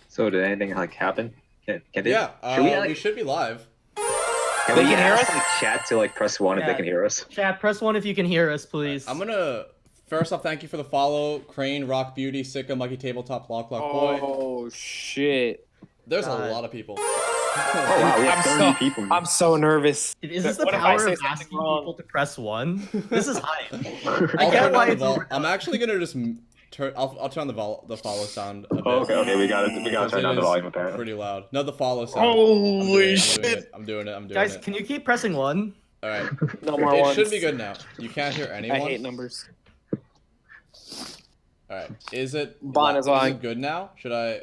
So did anything like happen? Can they? Yeah, Should we we should be live. can They we can hear ask us? like chat to like press one if they Yeah. can hear us? Chat, press 1 if you can hear us, please. I'm gonna first off thank you for the follow, Crane, Rock Beauty, Sicko, Monkey Tabletop, Lock Boy. Oh shit! There's a God. lot of people. Oh wow, we have 30 so, people. I'm so nervous. Is this the What if I power say of something asking wrong? people to press 1? This is hype. I'll I get turn why down the it's vol- overdone. I'm actually gonna just turn. I'll turn the follow sound a bit. Oh, okay, we gotta Because turn it down the is volume apparently. Pretty loud. No, the follow sound. Holy I'm shit! doing it. I'm doing it. Guys, can you keep pressing 1? All right. No more It ones. should be good now. You can't hear anyone. I hate numbers. All right. Is it? Bon is is lying. it good now? Should I?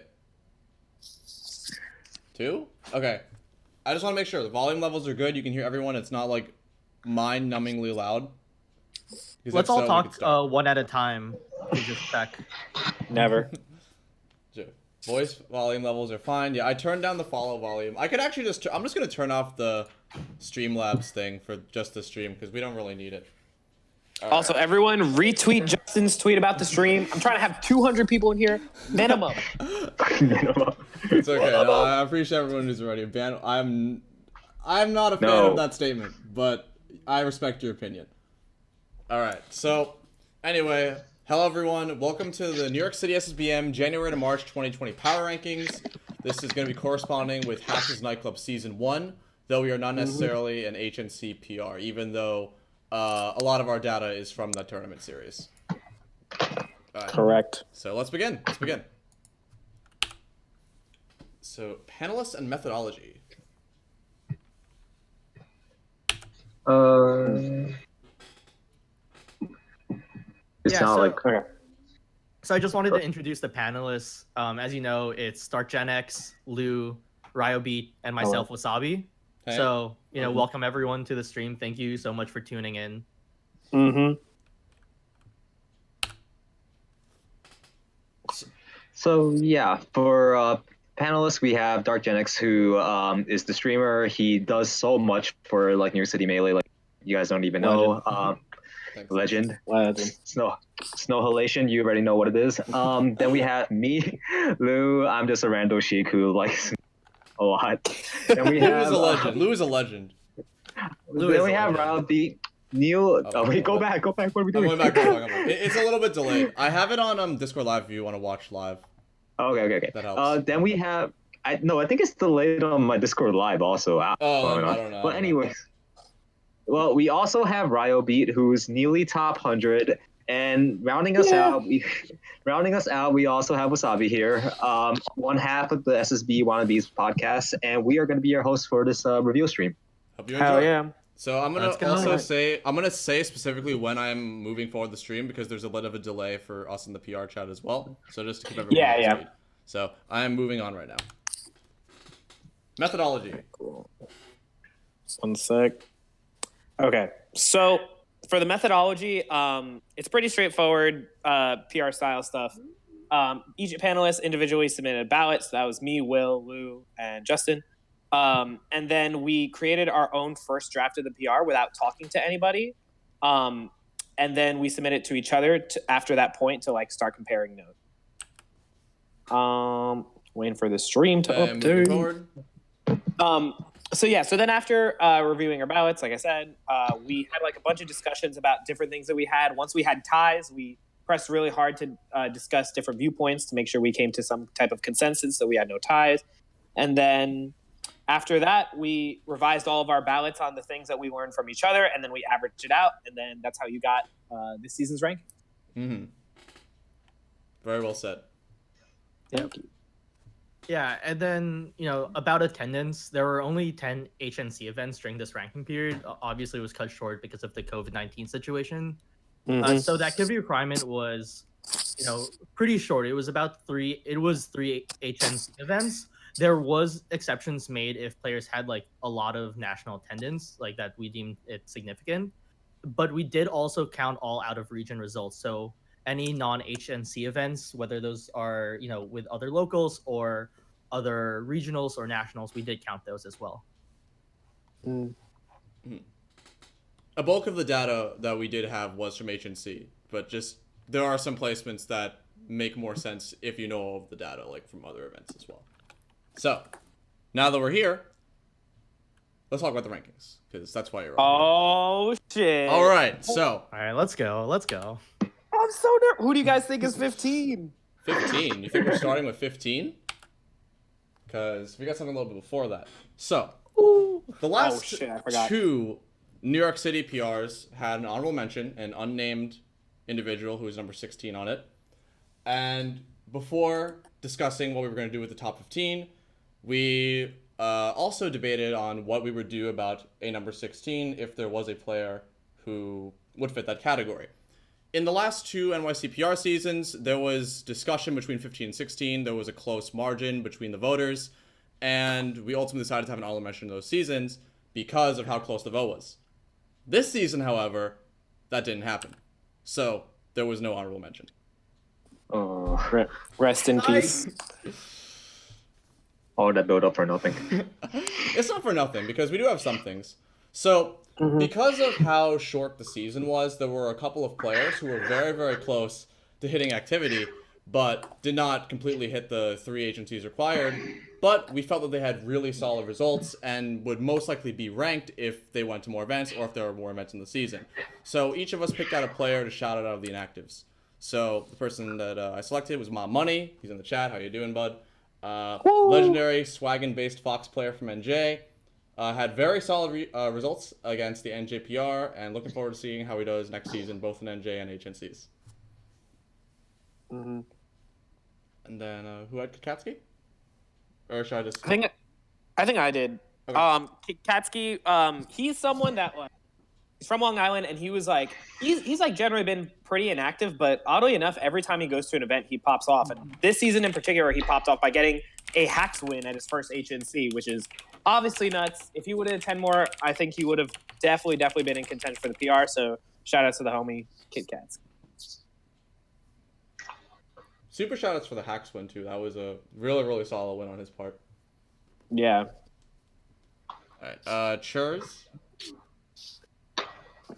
2? Okay. I just want to make sure the volume levels are good. You can hear everyone. It's not like mind-numbingly loud. 'Cause if Let's all so, we talk could start. one at a time to just check. Never. Sure. Voice volume levels are fine. Yeah, I turned down the follow volume. I could actually just. I'm just gonna turn off the Streamlabs thing for just the stream because we don't really need it. All Also, right. everyone retweet Justin's tweet about the stream. I'm trying to have 200 people in here minimum. It's okay. No, I appreciate everyone who's already banned. I'm not a fan of that statement, but I respect your opinion. All right. So, anyway, hello everyone. Welcome to the New York City SSBM January to March 2020 Power Rankings. This is going to be corresponding with Hatch's Nightclub Season 1, though we are not necessarily an HNC PR, even though a lot of our data is from the tournament series. All right. Correct. So let's begin. So, panelists and methodology. It's Yeah, not so- like Okay. So I just wanted to introduce the panelists. As you know, it's Darkgenex, Lou, Ryobeat, and myself, Wassabi. Hey. So, welcome everyone to the stream. Thank you so much for tuning in. Mm-hmm. So yeah, for panelists we have Darkgenex, who is the streamer. He does so much for like New York City Melee, like you guys don't even know. Thanks. Legend. Legend. Snow halation, you already know what it is. Then we have me, Lou. I'm just a rando chic who likes a lot. Then we Lou have is a legend. Lou is a legend. Lou then is we a have legend. Ryobeat, Neil. Oh, Oh, wait, go okay. back. What are we I'm doing? going back. It's a little bit delayed. I have it on Discord Live if you want to watch live. Okay. That helps. Then we have. I think it's delayed on my Discord Live also. Oh, I don't know. But anyways, well, we also have Ryobeat, who's nearly top 100, and rounding us out, we also have Wassabi here, one half of the SSB Wannabes podcast, and we are going to be your hosts for this review stream. Hope you enjoy. Hell yeah. So I'm gonna Let's go. also say specifically when I'm moving forward the stream because there's a bit of a delay for us in the PR chat as well. So just to keep everyone up to speed. So I am moving on right now. Methodology. Cool. One sec. Okay, so for the methodology, it's pretty straightforward PR style stuff. Each panelist individually submitted ballots. So that was me, Will, Lou, and Justin. And then we created our own first draft of the PR without talking to anybody. And then we submit it to each other after that point to like start comparing notes. Waiting for the stream to And moving update. forward. So then after reviewing our ballots, like I said, we had like a bunch of discussions about different things that we had. Once we had ties, we pressed really hard to discuss different viewpoints to make sure we came to some type of consensus, so we had no ties. And then after that, we revised all of our ballots on the things that we learned from each other, and then we averaged it out, and then that's how you got this season's rank. Mm-hmm. Very well said. Thank you. Yeah, and then, about attendance, there were only 10 HNC events during this ranking period. Obviously, it was cut short because of the COVID-19 situation. So the activity requirement was, pretty short. It was three HNC events. There was exceptions made if players had like a lot of national attendance, like that we deemed it significant. But we did also count all out of region results. So any non-HNC events, whether those are, with other locals or other regionals or nationals, we did count those as well. A bulk of the data that we did have was from HNC, but just there are some placements that make more sense if you know all of the data, like from other events as well. So, now that we're here, let's talk about the rankings, because that's why you're all here. Shit. All right, so. All right, let's go. I'm so nervous. Who do you guys think is 15? 15? You think we're starting with 15? Because we got something a little bit before that. So, the last two New York City PRs had an honorable mention, an unnamed individual who was number 16 on it. And before discussing what we were going to do with the top 15, we also debated on what we would do about a number 16 if there was a player who would fit that category. In the last two NYC PR seasons, there was discussion between 15 and 16. There was a close margin between the voters, and we ultimately decided to have an honorable mention in those seasons because of how close the vote was. This season, however, that didn't happen. So there was no honorable mention. Oh, rest in peace. All that build up for nothing. It's not for nothing, because we do have some things. So, because of how short the season was, there were a couple of players who were very, very close to hitting activity, but did not completely hit the 3 agencies required. But we felt that they had really solid results and would most likely be ranked if they went to more events or if there were more events in the season. So each of us picked out a player to shout out of the inactives. So the person that I selected was Mom Money. He's in the chat. How you doing, bud? Legendary swaggin-based Fox player from NJ. Had very solid results against the NJPR, and looking forward to seeing how he does next season, both in NJ and HNCs. Mm-hmm. And then who had Katsuki? Or should I just? I think I did. Okay. Katsuki, he's someone that he's from Long Island, and he was like he's like generally been pretty inactive, but oddly enough, every time he goes to an event, he pops off. And this season in particular, he popped off by getting a Hacks win at his first HNC, which is obviously nuts. If he would have 10 more, I think he would have definitely been in contention for the PR. So shout out to the homie Kid Cats. Super shout outs for the Hacks win too. That was a really, really solid win on his part. Yeah. Alright. Churs?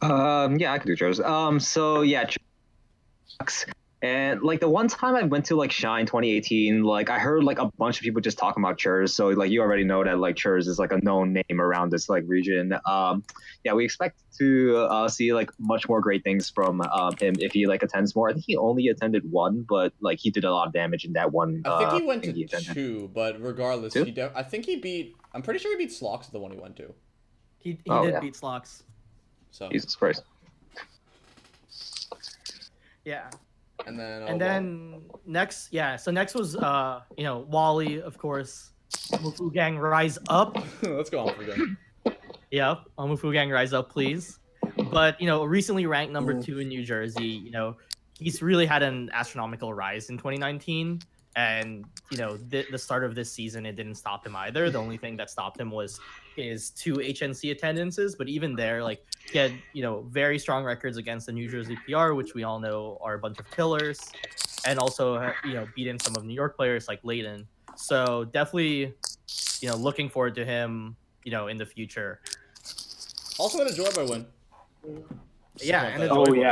Yeah, I could do Churs. So yeah, Churs. And like the one time I went to like Shine 2018, like I heard like a bunch of people just talking about Churs. So like you already know that like Churs is like a known name around this like region. Yeah, we expect to see like much more great things from him if he like attends more. I think he only attended one, but like he did a lot of damage in that one. I think he went to 2, but regardless, I think he beat. I'm pretty sure he beat Slox, the one he went to. He did beat Slox. So Jesus Christ. Yeah. And then next, so next was Wally, of course. Mufu Gang Rise Up. Let's go on for gang. Yep, Mufu Gang Rise Up, please. But recently ranked number 2 in New Jersey. He's really had an astronomical rise in 2019, and the start of this season it didn't stop him either. The only thing that stopped him was his 2 HNC attendances, but even there, like he had very strong records against the New Jersey PR, which we all know are a bunch of killers, and also beaten some of New York players like Leighton. So definitely looking forward to him in the future. Also had a Joyboy win. Yeah, and a Joyboy win.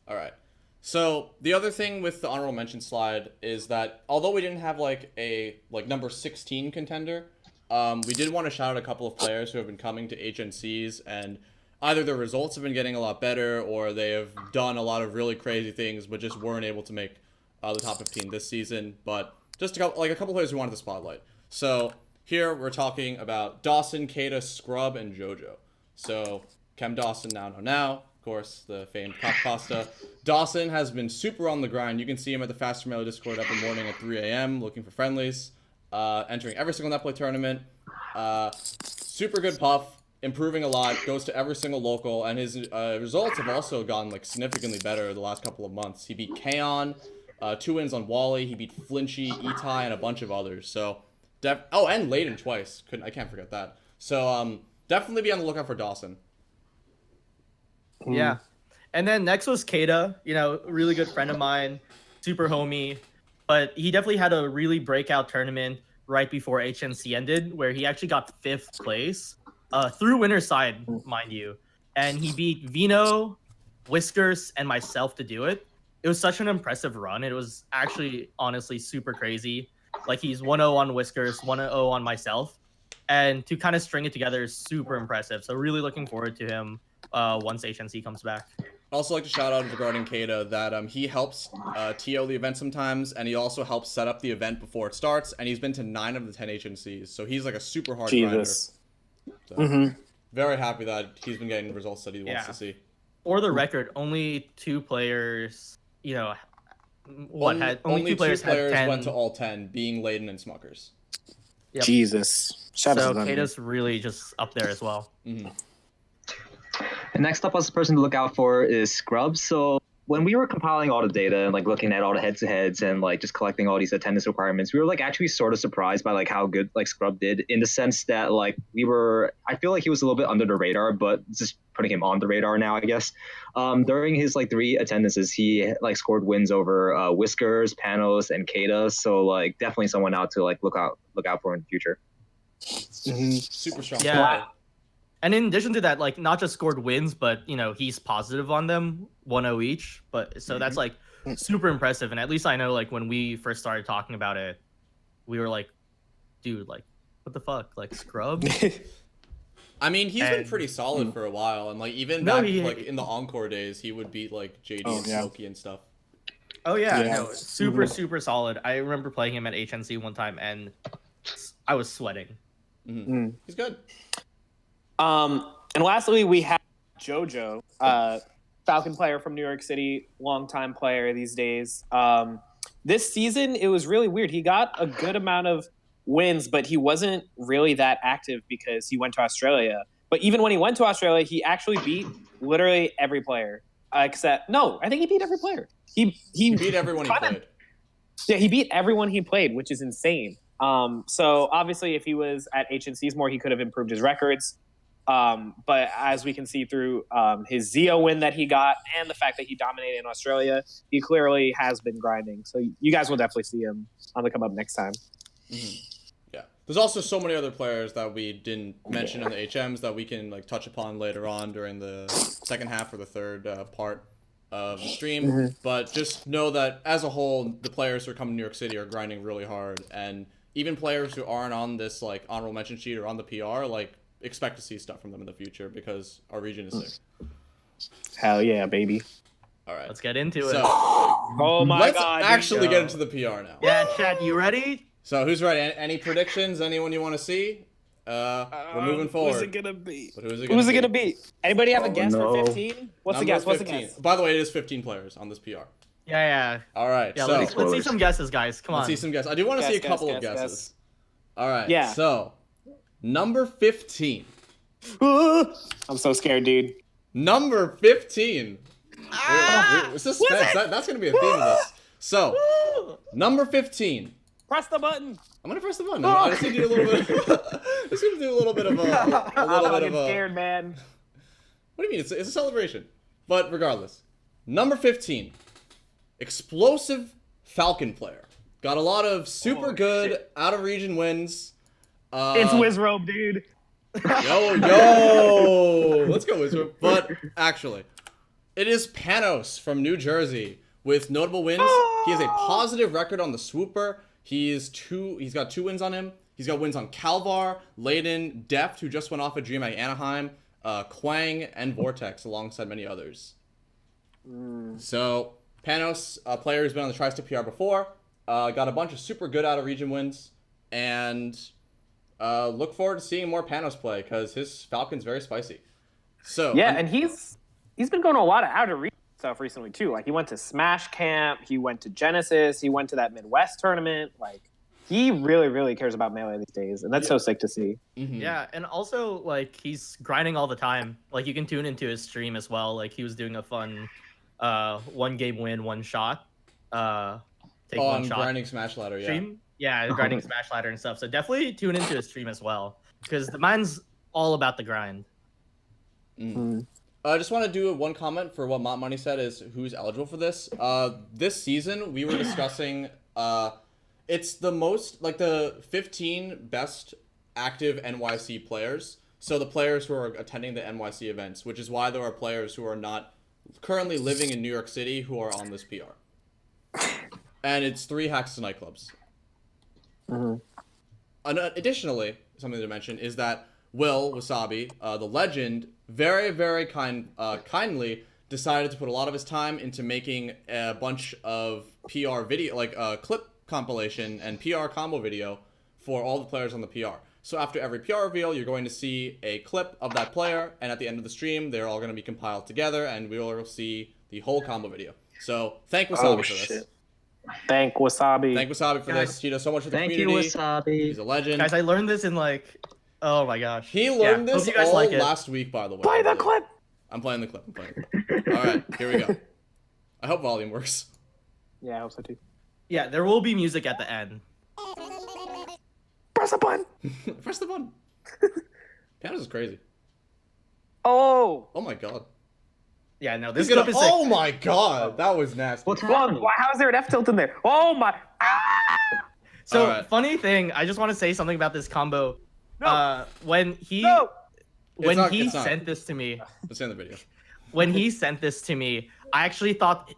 All right. So the other thing with the honorable mention slide is that although we didn't have like a number 16 contender, we did want to shout out a couple of players who have been coming to HNCs, and either their results have been getting a lot better or they have done a lot of really crazy things but just weren't able to make the top 15 this season. But just a couple players we wanted to spotlight. So here we're talking about Dawson, Kata, Scrub, and JoJo. So Chem Dawson, now. Of course, the famed Pop Pasta. Dawson has been super on the grind. You can see him at the Faster Melee Discord every morning at 3 a.m. looking for friendlies. Entering every single netplay tournament. Super good puff. Improving a lot. Goes to every single local. And his results have also gone like significantly better the last couple of months. He beat Kaon. 2 wins on Wally. He beat Flinchy, Itai, and a bunch of others. So, and Leighton twice. I can't forget that. So, definitely be on the lookout for Dawson. Yeah. And then next was Kata, really good friend of mine, super homie, but he definitely had a really breakout tournament right before HNC ended where he actually got 5th place through winner's side, mind you. And he beat Vino, Whiskers, and myself to do it. it was such an impressive run. It was actually honestly super crazy. Like he's 1-0 on Whiskers, 1-0 on myself, and to kind of string it together is super impressive. So really looking forward to him once HNC comes back. I'd also like to shout out regarding Kada that he helps TO the event sometimes, and he also helps set up the event before it starts, and he's been to 9 of the 10 HNCs, so he's like a super hard grinder. So, very happy that he's been getting the results that he wants to see. For the record, only 2 players, only 2 players had 10. Went to all 10, being Leighton and Smuckers. Yep. Jesus. So Kata's really just up there as well. And next up as a person to look out for is Scrub. So when we were compiling all the data and like looking at all the heads-to-heads and like just collecting all these attendance requirements, we were like actually sort of surprised by like how good like Scrub did, in the sense that like I feel like he was a little bit under the radar, but just putting him on the radar now, I guess. During his like 3 attendances, he like scored wins over Whiskers, Panos, and Kata. So like definitely someone out to like look out for in the future. Super strong. Yeah. And in addition to that, like not just scored wins, but he's positive on them, 1-0 each. But so that's like super impressive. And at least I know like when we first started talking about it, we were like, dude, like what the fuck, like Scrub. I mean, he's been pretty solid for a while, and like even back like in the Encore days, he would beat like JD and Smokey and stuff. Oh yeah, no, super solid. I remember playing him at HNC one time, and I was sweating. He's good. And lastly, we have JoJo, Falcon player from New York City, longtime player these days. This season, it was really weird. He got a good amount of wins, but he wasn't really that active because he went to Australia. But even when he went to Australia, he actually beat literally every player. I think he beat every player. He beat everyone he played. Yeah, he beat everyone he played, which is insane. So obviously, if he was at HNCs more, he could have improved his records. But as we can see through his Zeo win that he got and the fact that he dominated in Australia, he clearly has been grinding. So you guys will definitely see him on the come up next time. Yeah. There's also so many other players that we didn't mention in the HMs that we can like touch upon later on during the second half or the third part of the stream. But just know that as a whole, the players who are coming to New York City are grinding really hard. And even players who aren't on this like honorable mention sheet or on the PR, like, expect to see stuff from them in the future because our region is sick. Hell yeah, baby. All right. Let's get into it. So, oh my let's God. actually get into the PR now. Yeah, chat, you ready? So who's ready? Any predictions? Anyone you want to see? We're moving forward. Who's it gonna be? But who's it gonna be? Anybody have a guess for 15? What's the guess? 15. By the way, it is 15 players on this PR. Yeah. All right. Yeah, so let's see some guesses, guys. Come on. Let's see some guesses. I do want to see a couple of guesses. Guess. All right. Yeah. So, number 15. I'm so scared, dude. Number 15. Suspense. That's going to be a theme of this. So, number 15. Press the button. I'm going to press the button. I just need to do a little bit just going to do a little bit of I'm scared, man. What do you mean? It's a celebration. But regardless. Number 15. Explosive Falcon player. Got a lot of super good out-of-region wins. It's Wizrobe, dude. Yo! Let's go, Wizrobe. But, actually, it is Panos from New Jersey with notable wins. He has a positive record on the TheSWOOPER. He's got 2 wins on him. He's got wins on Calvar, Leighton, Deft, who just went off a dream at Anaheim, Quang, and Vortex, alongside many others. So, Panos, a player who's been on the Tri-State PR before, got a bunch of super good out-of-region wins, and look forward to seeing more Panos play, because his Falcon's very spicy. So yeah, and he's been going to a lot of out-of-region stuff recently, too. Like, he went to Smash Camp, he went to Genesis, he went to that Midwest tournament. Like, he really, really cares about Melee these days, and that's so sick to see. Yeah, and also, like, he's grinding all the time. Like, you can tune into his stream as well. Like, he was doing a fun 1-game win, 1 shot. Take 1 shot. Grinding Smash Ladder, yeah. Stream? Yeah, grinding Smash Ladder and stuff. So definitely tune into his stream as well, because the man's all about the grind. I just want to do one comment for what Mont Money said is who's eligible for this. This season, we were discussing, it's the most, like the 15 best active NYC players. So the players who are attending the NYC events, which is why there are players who are not currently living in New York City who are on this PR. And it's 3 hacks to nightclubs. Additionally, something to mention is that Will Wassabi, the legend, very, very kindly decided to put a lot of his time into making a bunch of PR video, like a clip compilation and PR combo video for all the players on the PR. So after every PR reveal, you're going to see a clip of that player, and at the end of the stream, they're all going to be compiled together, and we will see the whole combo video. So thank Wassabi for this. Thank Wassabi. Thank Wassabi for this. He does so much for the community. Thank you, Wassabi. He's a legend. Guys, I learned this in like, oh my gosh. He learned this Hope you guys all like it. last week, by the way. Play the clip. I'm playing the clip. All right, here we go. I hope volume works. Yeah, I hope so too. Yeah, there will be music at the end. Press the button. Press the button. Panos is crazy. Oh. Oh my god. Yeah, no, this He's gonna, clip is sick. oh my god, that was nasty. What's happening? How is there an F tilt in there? Oh my. So, Alright. funny thing, I just want to say something about this combo. No. When he It's not- sent this to me, Let's end the video. when he sent this to me, I actually thought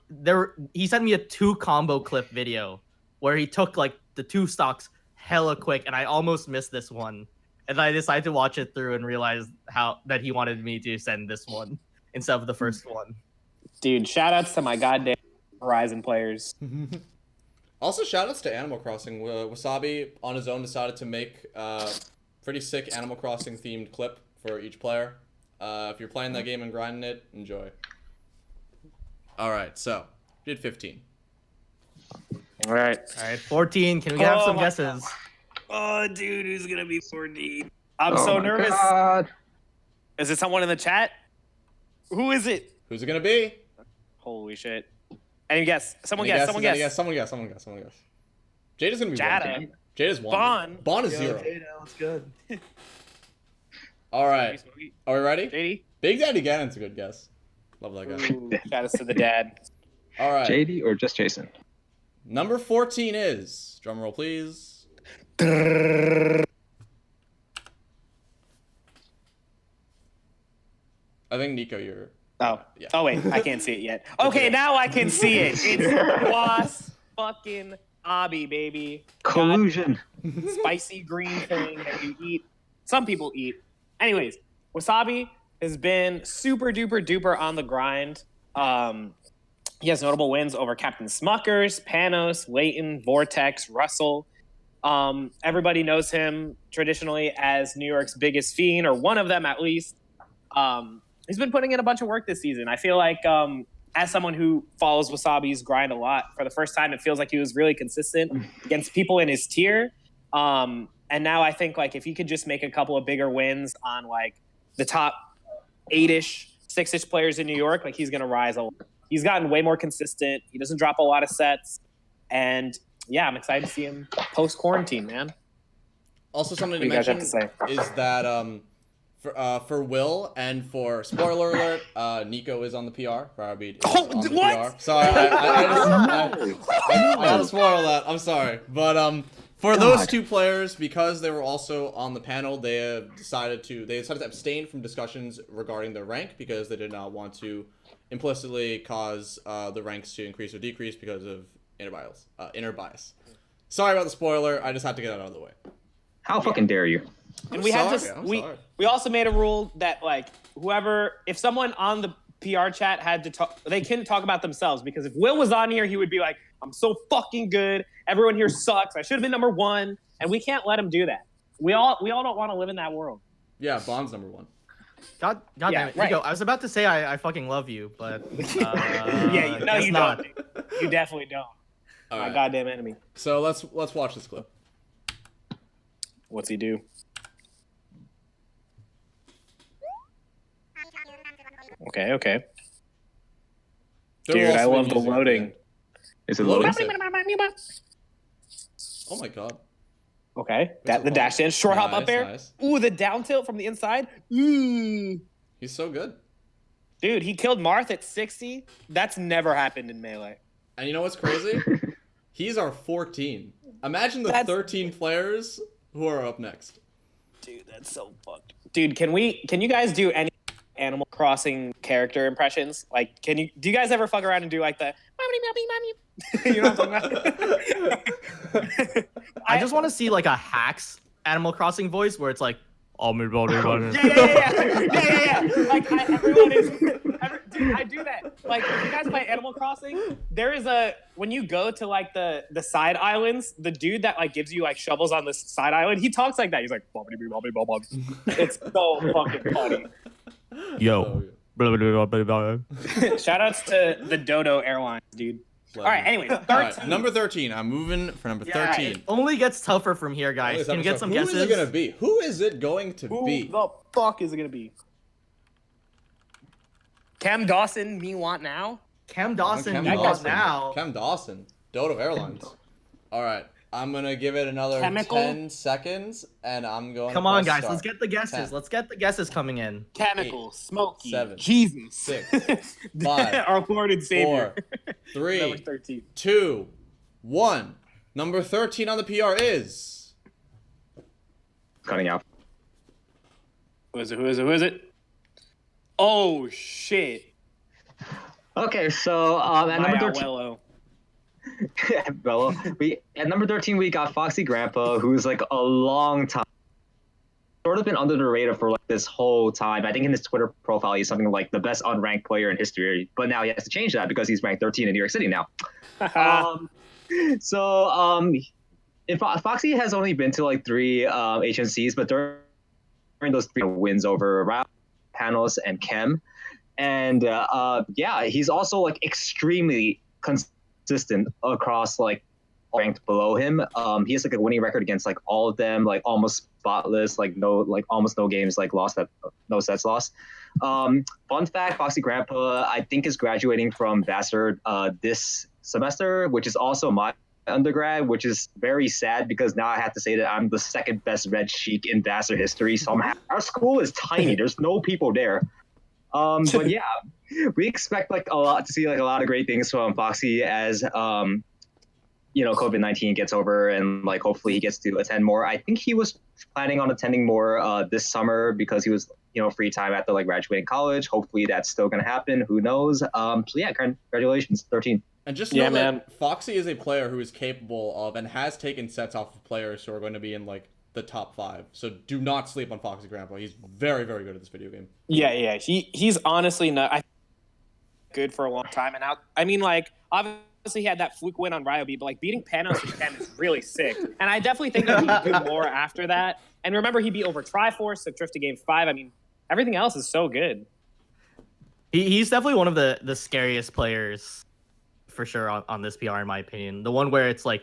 he sent me a 2 combo clip video where he took like the 2 stocks hella quick, and I almost missed this one. And I decided to watch it through and realized that he wanted me to send this one instead of the first one. Dude, shout outs to my goddamn Horizon players. Also, shoutouts to Animal Crossing. Wassabi, on his own, decided to make a pretty sick Animal Crossing themed clip for each player. If you're playing that game and grinding it, enjoy. Alright, so, we did 15. All right. 14. Can we have some guesses? Oh, dude, who's gonna be 14? I'm so nervous. God. Is it someone in the chat? Who is it? Who's it gonna be? Holy shit. Any guess? Someone Any guess. guesses? Someone Any guess. Someone guess. Jada's gonna be Jada. 1. Jada's 1. Bon. Bon is 0. That's good. Alright, are we ready? JD? Big Daddy Gannon's a good guess. Love that guy. Ooh, shout outs to the dad. Alright, JD or just Jason? number 14 is, drumroll please. I think Nico, you're... Oh. Yeah. Oh, wait. I can't see it yet. Okay, now I can see it. It's Was fucking Abby, baby. Collusion. Spicy green thing that you eat. Some people eat. Anyways, Wassabi has been super duper duper on the grind. He has notable wins over Captain Smuckers, Panos, Leighton, Vortex, Russell. Everybody knows him traditionally as New York's biggest fiend, or one of them at least. He's been putting in a bunch of work this season. I feel like as someone who follows Wasabi's grind a lot, for the first time, it feels like he was really consistent against people in his tier. And now I think like if he could just make a couple of bigger wins on like the top 8-ish, 6-ish players in New York, like he's going to rise a lot. He's gotten way more consistent. He doesn't drop a lot of sets. And yeah, I'm excited to see him post-quarantine, man. Also, something to What do you guys mention have to say? is that for Will and for spoiler alert, Nico is on the PR. Ryobeat is on the what? PR. Sorry, I had to spoil that. I'm sorry, but for those 2 players, because they were also on the panel, they decided to abstain from discussions regarding their rank because they did not want to implicitly cause the ranks to increase or decrease because of inner bias. Sorry about the spoiler. I just had to get it out of the way. How fucking dare you? And we also made a rule that like if someone on the PR chat had to talk, they couldn't talk about themselves, because if Will was on here, he would be like, I'm so fucking good. Everyone here sucks. I should have been number 1. And we can't let him do that. We all don't want to live in that world. Yeah, Bond's number 1. God damn it. right. Nico, I was about to say I fucking love you, but Yeah, no, guess you not. don't. You definitely don't. All My right. goddamn enemy. So let's watch this clip. What's he do? Okay. There Dude, will I also be love the music at loading. end. Is it Loading loading? sick. Oh my god. Okay, What's the it dash called? in, short hop up Nice, there. nice. Ooh, the down tilt from the inside. Ooh. He's so good. Dude, he killed Marth at 60. That's never happened in Melee. And you know what's crazy? He's our 14. Imagine the That's- 13 players who are up next. Dude, that's so fucked. Dude, can you guys do any animal crossing character impressions? Like, do you guys ever fuck around and do like the you know what I'm talking about? I just want to see like a hacks Animal Crossing voice where it's like, oh my god, yeah. Like everyone is, dude, I do that. Like if you guys play Animal Crossing, there is when you go to like the side islands, the dude that like gives you like shovels on the side island, he talks like that. He's like, it's so fucking funny. Yo. Shout outs to the Dodo Airlines, dude. All right, anyway, 13. All right, number 13. I'm moving for number 13. It only gets tougher from here, guys. Can you get some guesses? Who is it going to be? Who is it going to be? Who the fuck is it going to be? Chem Dawson, me want now? Chem Dawson, me want now. Chem Dawson, Dodo Airlines. All right, I'm going to give it another 10 seconds, and I'm going Come to on, guys, start. let's get the guesses. 10. Let's get the guesses coming in. Chemical, smoky, 7, Jesus. 6, 5, our Lord and Savior. 4, 3, 13. 2, 1. Number 13 on the PR is... Cutting out. Who is it? Oh, shit. Okay, so at number 13... Bello. Bello. At number 13, we got Foxy Grandpa, who's like a long time, sort of been under the radar for like this whole time. I think in his Twitter profile, he's something like the best unranked player in history, but now he has to change that because he's ranked 13 in New York City now. Foxy has only been to like 3 HNCs, but during those 3 wins over Panos and Chem, and he's also like extremely consistent across like ranked below him. He has like a winning record against like all of them, like almost spotless, almost no games like lost, that no sets lost. Fun fact, Foxy Grandpa I think is graduating from Vassar this semester, which is also my undergrad, which is very sad because now I have to say that I'm the second best red sheik in Vassar history. Somehow our school is tiny, there's no people there. But yeah, we expect like a lot of great things from Foxy as COVID-19 gets over and like hopefully he gets to attend more. I think he was planning on attending more this summer because he was free time after like graduating college. Hopefully that's still gonna happen. Who knows? So yeah, congratulations, 13. And just know that Foxy is a player who is capable of and has taken sets off of players who are going to be in like the top 5. So do not sleep on Foxy Grandpa. He's very, very good at this video game. Yeah. He's honestly not good for a long time. And I mean, like, obviously he had that fluke win on Ryobeat, but like beating Panos and Chem is really sick. And I definitely think that he can do more after that. And remember, he beat over Triforce, took Drift to game 5. I mean, everything else is so good. He's definitely one of the scariest players for sure on this PR, in my opinion. The one where it's like,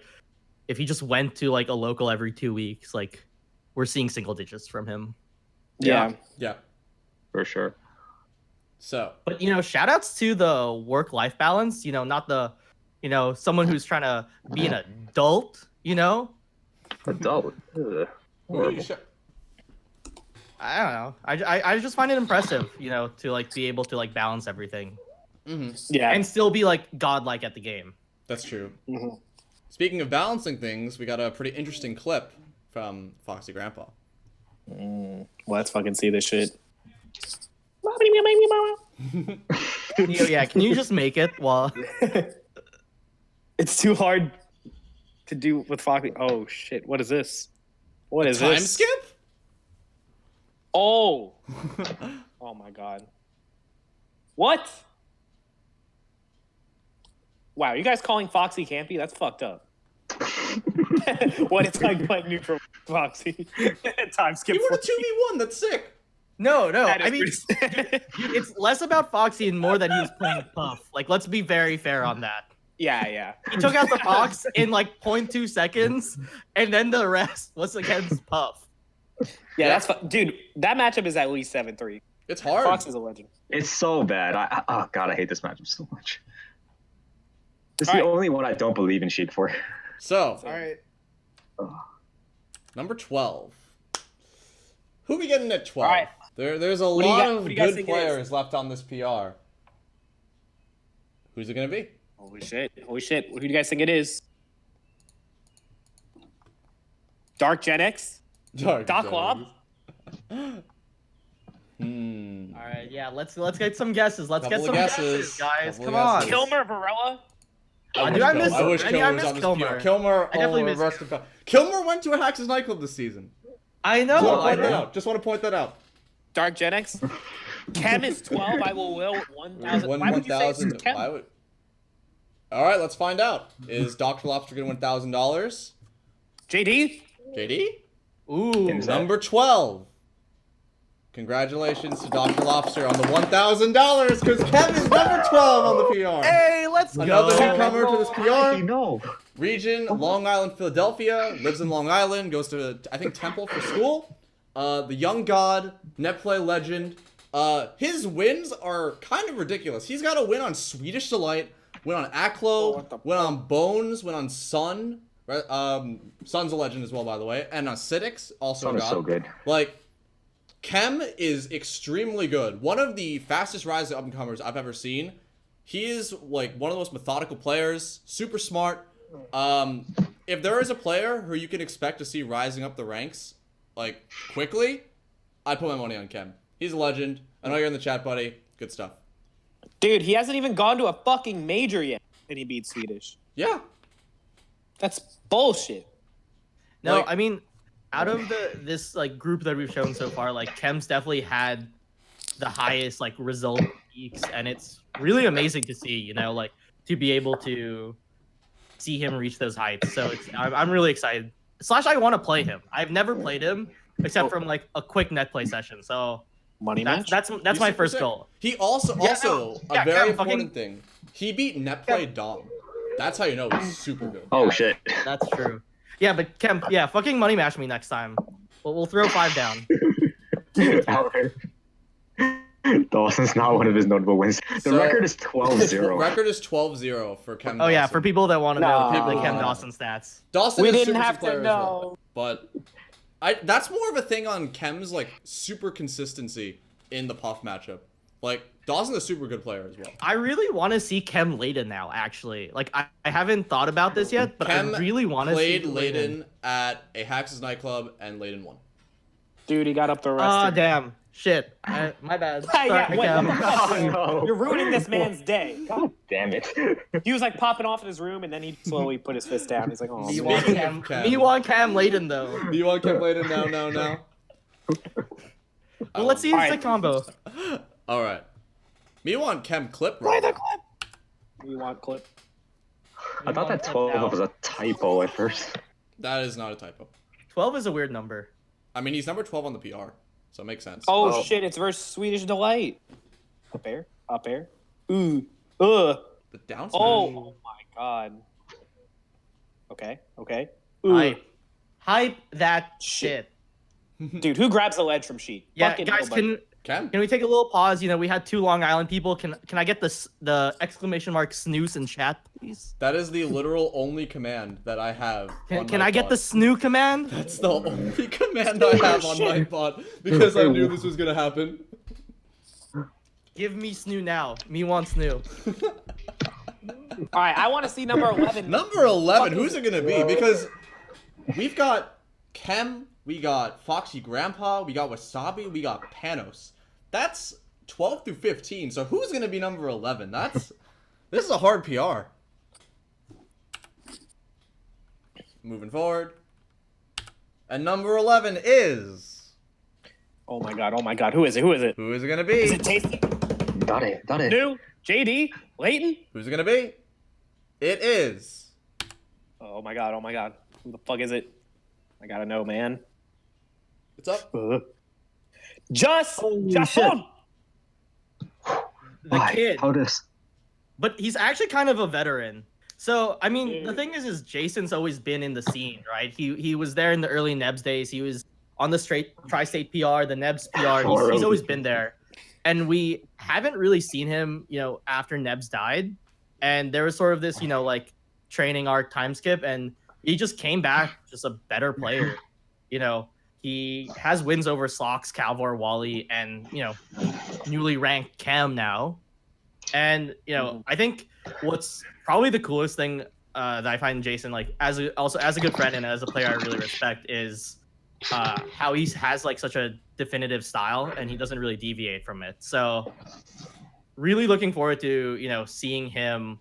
if he just went to like a local every 2 weeks, like we're seeing single digits from him. Yeah. For sure. So, but shout outs to the work-life balance, not the, someone who's trying to be an adult, Adult. I don't know. I just find it impressive, to like be able to like balance everything. Mm-hmm. Yeah. And still be like godlike at the game. That's true. Mm-hmm. Speaking of balancing things, we got a pretty interesting clip from Foxy Grandpa. Let's fucking see this shit. Yeah, can you just make it while... It's too hard to do with Foxy. Oh, shit. What is this? What is Time this? skip? Oh. Oh, my God. What? Wow, you guys calling Foxy campy? That's fucked up. What it's like playing neutral Foxy. Time skip. You were a 2v1. That's sick. No. I mean, it's less about Foxy and more that he was playing Puff. Like, let's be very fair on that. Yeah. He took out the Fox in like 0.2 seconds, and then the rest was against Puff. Yeah, that's dude. That matchup is at least 7-3. It's hard. Fox is a legend. It's so bad. Oh god, I hate this matchup so much. It's All the right. only one I don't believe in Sheik for. So, All right. number 12. Who we getting at 12? All right. There's a What do you lot got- of what do you guys good think it is? players left on this PR. Who's it gonna be? Holy shit. Who do you guys think it is? Darkgenex? Doc Lob? All right, yeah, let's get some guesses. Let's get Couple some of guesses, guys. Couple Come of on. guesses. Kilmer Varela. I wish Kilmer was on this Kilmer. PR. Kilmer, I definitely miss Kilmer went to a Hax's nightclub this season. I know. Just want to point that out. Darkgenex. Chem is 12. I will 1,000. Win Why would you say 1,000. it's Chem? All right, let's find out. Is Dr. Lobster going to win $1,000? JD? JD? Ooh. Number 12. Congratulations to Dr. Lobster on the $1,000 because Chem is number 12 on the PR. Hey, let's Another go. newcomer to this PR. No. Region, Long Island, Philadelphia. Lives in Long Island. Goes to, I think, Temple for school. The young god, net play legend. His wins are kind of ridiculous. He's got a win on Swedish Delight, win on Aklo, win on Bones, win on Sun. Right? Sun's a legend as well, by the way. And on Acidics, also Sun a is god. so good. Like, Chem is extremely good. One of the fastest rise up and comers I've ever seen. He is like one of the most methodical players, super smart. If there is a player who you can expect to see rising up the ranks like quickly, I'd put my money on Chem. He's a legend. I know you're in the chat, buddy. Good stuff. Dude, he hasn't even gone to a fucking major yet, and he beat Swedish. Yeah. That's bullshit. No, Like- I mean, out of this like group that we've shown so far, like Chem's definitely had the highest like result peaks, and it's really amazing to see. You know, like to be able to see him reach those heights. So I'm really excited. Slash, I want to play him. I've never played him except from like a quick net play session. So Money match? that's He's my super first sick. goal. He also Yeah, a very Chem, important thing. He beat Netplay Dom. That's how you know he's super good. Oh shit. That's true. Yeah, but Chem, yeah, fucking money match me next time. We'll throw 5 down. Dawson's not one of his notable wins. The record is 12-0. Record is 12-0 for Chem. Oh yeah, Dawson. for people that want to know No. the Chem Dawson stats. Dawson We is didn't super have sick player to as well. know. But that's more of a thing on Chem's like super consistency in the Puff matchup. Like Dawson's a super good player as well. I really want to see Chem Leighton now, actually. Like, I haven't thought about this yet, but Chem I really want to see played Leighton at a Hax's nightclub and Leighton won. Dude, he got up the rest. Oh, damn. Shit. My bad. Yeah, Sorry, wait, Chem. what the fuck, dude? no. You're ruining this man's day. God damn it. He was like popping off in his room, and then he slowly put his fist down. He's like, oh, Me man. want Speaking Chem. of Chem. Me want Chem Leighton, though. Do you want Chem Leighton? No. Well, let's see All his right. combo. All right. Me want Chem clip. Play Right? the clip. You want clip? I thought that 12 was a typo at first. That is not a typo. 12 is a weird number. I mean, he's number 12 on the PR, so it makes sense. Oh, shit, it's versus Swedish Delight. Up air. Ooh. Ugh. The down Oh my god. Okay. Ooh. Hype that shit. Dude, who grabs the ledge from Sheet? Yeah, Fucking guys, nobody. Chem. can we take a little pause? You know, we had 2 Long Island people. Can I get the exclamation mark snooze in chat, please? That is the literal only command that I have. on Can I get Nightbot. the snoo command? That's the only command I have on Nightbot because I knew this was gonna happen. Give me snoo now. Me want snoo. All right, I want to see number 11. Number 11, who's it gonna be? Because we've got Chem, we got Foxy Grandpa, we got Wassabi, we got Panos. That's 12 through 15. So who's gonna be number 11? This is a hard PR. Moving forward, and number 11 is. Oh my god. Who is it? Who is it gonna be? Is it Tasty? Got it. New? JD? Leighton? Who's it gonna be? It is. Oh my god. Who the fuck is it? I gotta know, man. It's up. Just shit. on. The kid. How does? But he's actually kind of a veteran. So, I mean, the thing is Jason's always been in the scene, right? He was there in the early Nebs days. He was on the tri-state PR, the Nebs PR. He's always been there. And we haven't really seen him, you know, after Nebs died. And there was sort of this, you know, like training arc time skip. And he just came back just a better player. You know, he has wins over Slox, Calvor, Wally, and, you know, newly ranked Chem now. And, you know, I think what's probably the coolest thing that I find Jason, like, as a good friend and as a player I really respect, is how he has like such a definitive style and he doesn't really deviate from it. So really looking forward to seeing him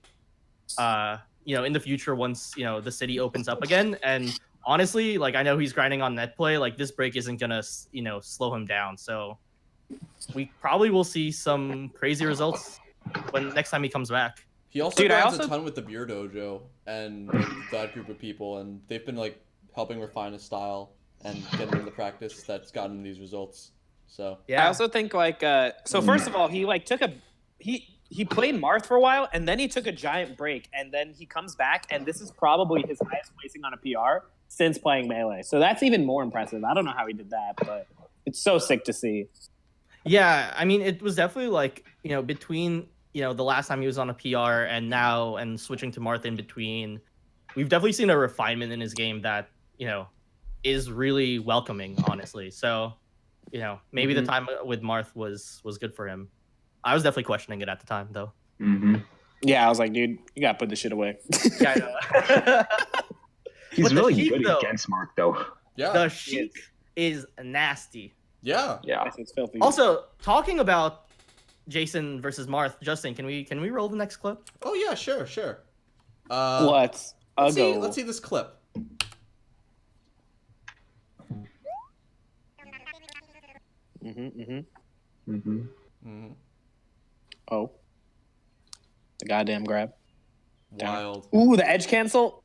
in the future once the city opens up again. And honestly, like I know he's grinding on net play, like this break isn't gonna slow him down. So we probably will see some crazy results when next time he comes back. He also grinds a ton with the Beer Dojo and that group of people, and they've been like helping refine his style and getting him the practice that's gotten him these results. So yeah, I also think like so first of all, he like took he played Marth for a while and then he took a giant break and then he comes back and this is probably his highest placing on a PR since playing Melee. So that's even more impressive. I don't know how he did that, but it's so sick to see. Yeah, I mean, it was definitely like, between, the last time he was on a PR and now and switching to Marth in between, we've definitely seen a refinement in his game that, is really welcoming, honestly. So, maybe the time with Marth was good for him. I was definitely questioning it at the time, though. Mm-hmm. Yeah, I was like, dude, you gotta put this shit away. Yeah, I know. He's really good against Mark, though. Yeah, the Sheik is nasty. Yeah. It's filthy. Also, talking about Jason versus Marth, Justin, can we roll the next clip? Oh yeah, sure. Let's see this clip. Oh, the goddamn grab. Wild. Ooh, the edge cancel.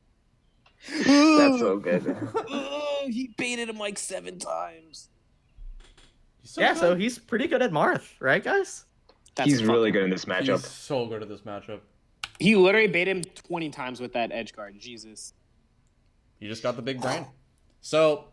That's so good. Oh, he baited him like 7 times. So he's pretty good at Marth, right, guys? He's really good in this matchup. He's so good at this matchup. He literally baited him 20 times with that edge guard. Jesus. He just got the big brain. So,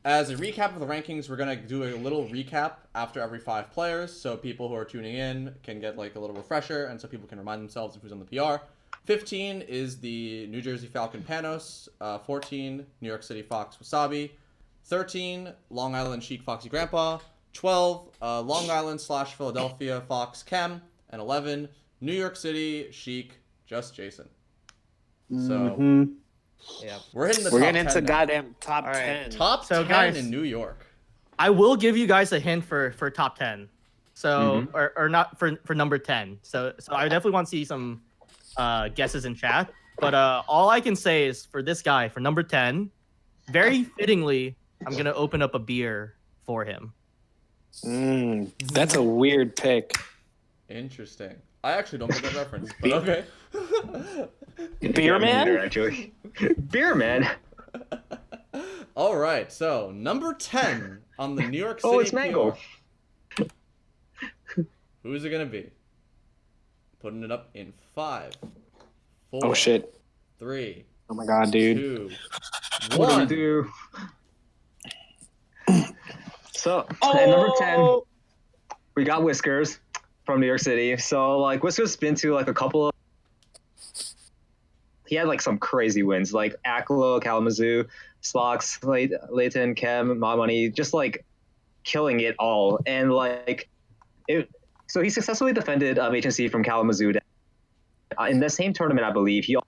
as a recap of the rankings, we're going to do a little recap after every 5 players, so people who are tuning in can get like a little refresher, and so people can remind themselves of who's on the PR. 15 is the New Jersey Falcon Panos. 14, New York City Fox Wassabi. 13, Long Island Chic Foxy Grandpa. 12, Long Island / Philadelphia Fox Chem. And 11, New York City Chic Just Jason. So, yeah, we're hitting the we're top getting 10 into now. goddamn top All right. 10. Top 10 guys, in New York. I will give you guys a hint for top 10. So or not for number 10. So I definitely want to see some guesses in chat. But all I can say is for this guy, for number 10, very fittingly, I'm gonna open up a beer for him. That's a weird pick. Interesting. I actually don't get that reference, but okay. Beer man? Actually. Beer man. All right, so number 10 on the New York City. Oh, it's Mango. PR. Who is it gonna be? Putting it up in 5, 4. Oh shit. 3. Oh my god, dude. 2. What do we do? So at number 10, we got Whiskers from New York City. So like Whiskers been to like a couple of. He had like some crazy wins, like Aklo, Kalamazoo, Slox, Leighton, Chem, My Money, just like killing it all. And like it. So he successfully defended HNC from Kalamazoo. In the same tournament, I believe he. Luke,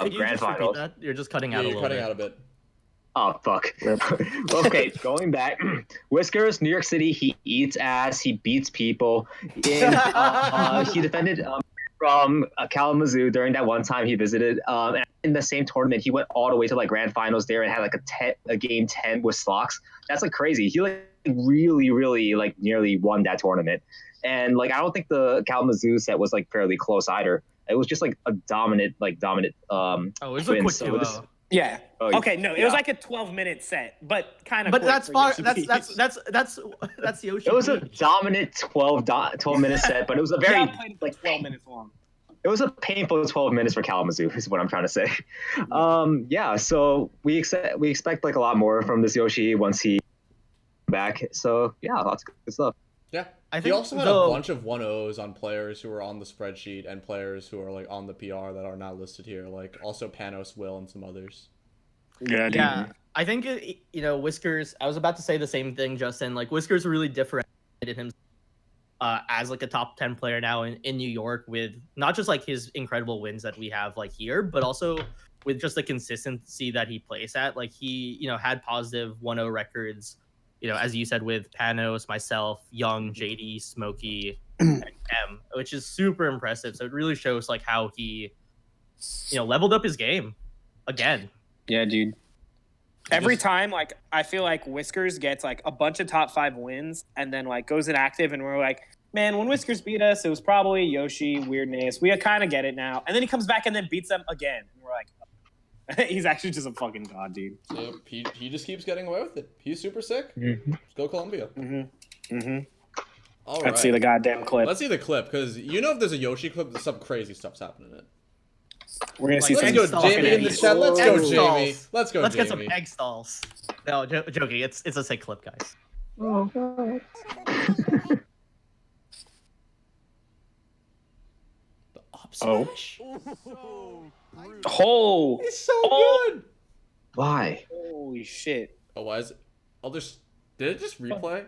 could you grand just repeat finals. that? You're just cutting out a You're little cutting bit. out a bit. Oh, fuck. Okay, going back. Whiskers, New York City, he eats ass. He beats people. He defended from Kalamazoo during that one time he visited. And in the same tournament, he went all the way to like grand finals there and had like a game 10 with Slox. That's like crazy. He like really like nearly won that tournament. And like I don't think the Kalamazoo set was like fairly close either. It was just like a dominant. It was a quick duo. Yeah. Oh, Okay. No, it was like a 12-minute set, but kind of. But that's far. That's Yoshi. It was a dominant 12-minute set, but it was a very like 12 minutes long. It was a painful 12 minutes for Kalamazoo, is what I'm trying to say. Yeah. So we expect like a lot more from this Yoshi once he back. So yeah, lots of good stuff. Yeah. I He think also had a bunch of 1-0s on players who were on the spreadsheet and players who are like on the PR that are not listed here, like also Panos, Will, and some others. Yeah, I think Whiskers. I was about to say the same thing, Justin. Like Whiskers really differentiated him as like a top 10 player now in New York with not just like his incredible wins that we have like here, but also with just the consistency that he plays at. Like he, had positive 1-0 records, as you said, with Panos, myself, Young, JD, Smokey, and Chem, which is super impressive. So it really shows like how he, leveled up his game again. Yeah, dude. Every time, like, I feel like Whiskers gets like a bunch of top 5 wins and then like goes inactive, and we're like, man, when Whiskers beat us, it was probably Yoshi, weirdness. We kind of get it now. And then he comes back and then beats them again. And we're like, oh. He's actually just a fucking god, dude. Yep, he just keeps getting away with it. He's super sick. Let's go Columbia. All right. Let's see the goddamn clip. Let's see the clip, because if there's a Yoshi clip, some crazy stuff's happening in it. We're gonna see. Let's go, Jamie, in the chat. Let's go, Jamie. Let's go, Let's Jamie. get some egg stalls. No, joking. It's a sick clip, guys. Oh god. The up smash. Oh, He's so good. Why? Holy shit! Oh, why is it? Did it just replay?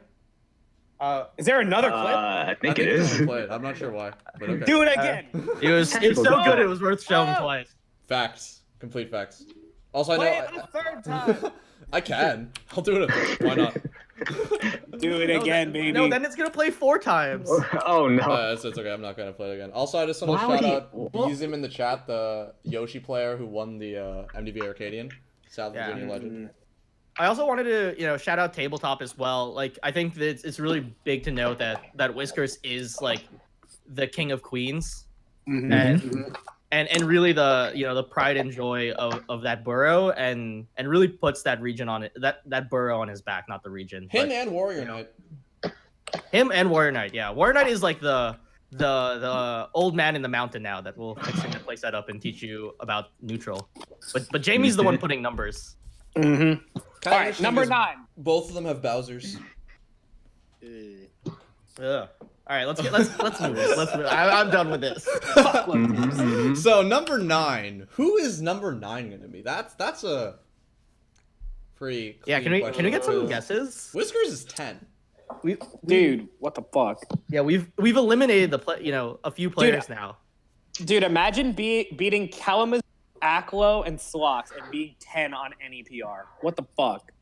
Is there another clip? I think it it's is. replayed. I'm not sure why. But okay. Do it again. It's so good. It was worth showing twice. Facts. Complete facts. Also, Play I it know. a third time. I can. I'll do it a third. Why not? Do it again, baby. No, then it's gonna play 4 times. Oh no. It's okay. I'm not gonna play it again. Also, I just want to Why would shout he- out Beezim in the chat, the Yoshi player who won the MDV Arcadian, South Yeah. Virginia legend. I also wanted to, shout out Tabletop as well. Like, I think that it's really big to note that Whiskers is like the king of queens, and really the the pride and joy of that borough, and really puts that region on it, that borough on his back, not the region. Him and Warrior Knight. Him and Warrior Knight, yeah. Warrior Knight is like the old man in the mountain now that will fix him to play that up and teach you about neutral. But Jamie's the one putting numbers. All right, number 9. Both of them have Bowser's. Ugh. All right, let's move this. Let's move. I'm done with this. So number 9. Who is number 9 going to be? That's a pretty. Yeah, can we get some guesses? Whiskers is 10. Dude, what the fuck? Yeah, we've eliminated a few players now. Dude, imagine beating Kalamazoo, Aklo, and Slox and being 10 on any PR. What the fuck?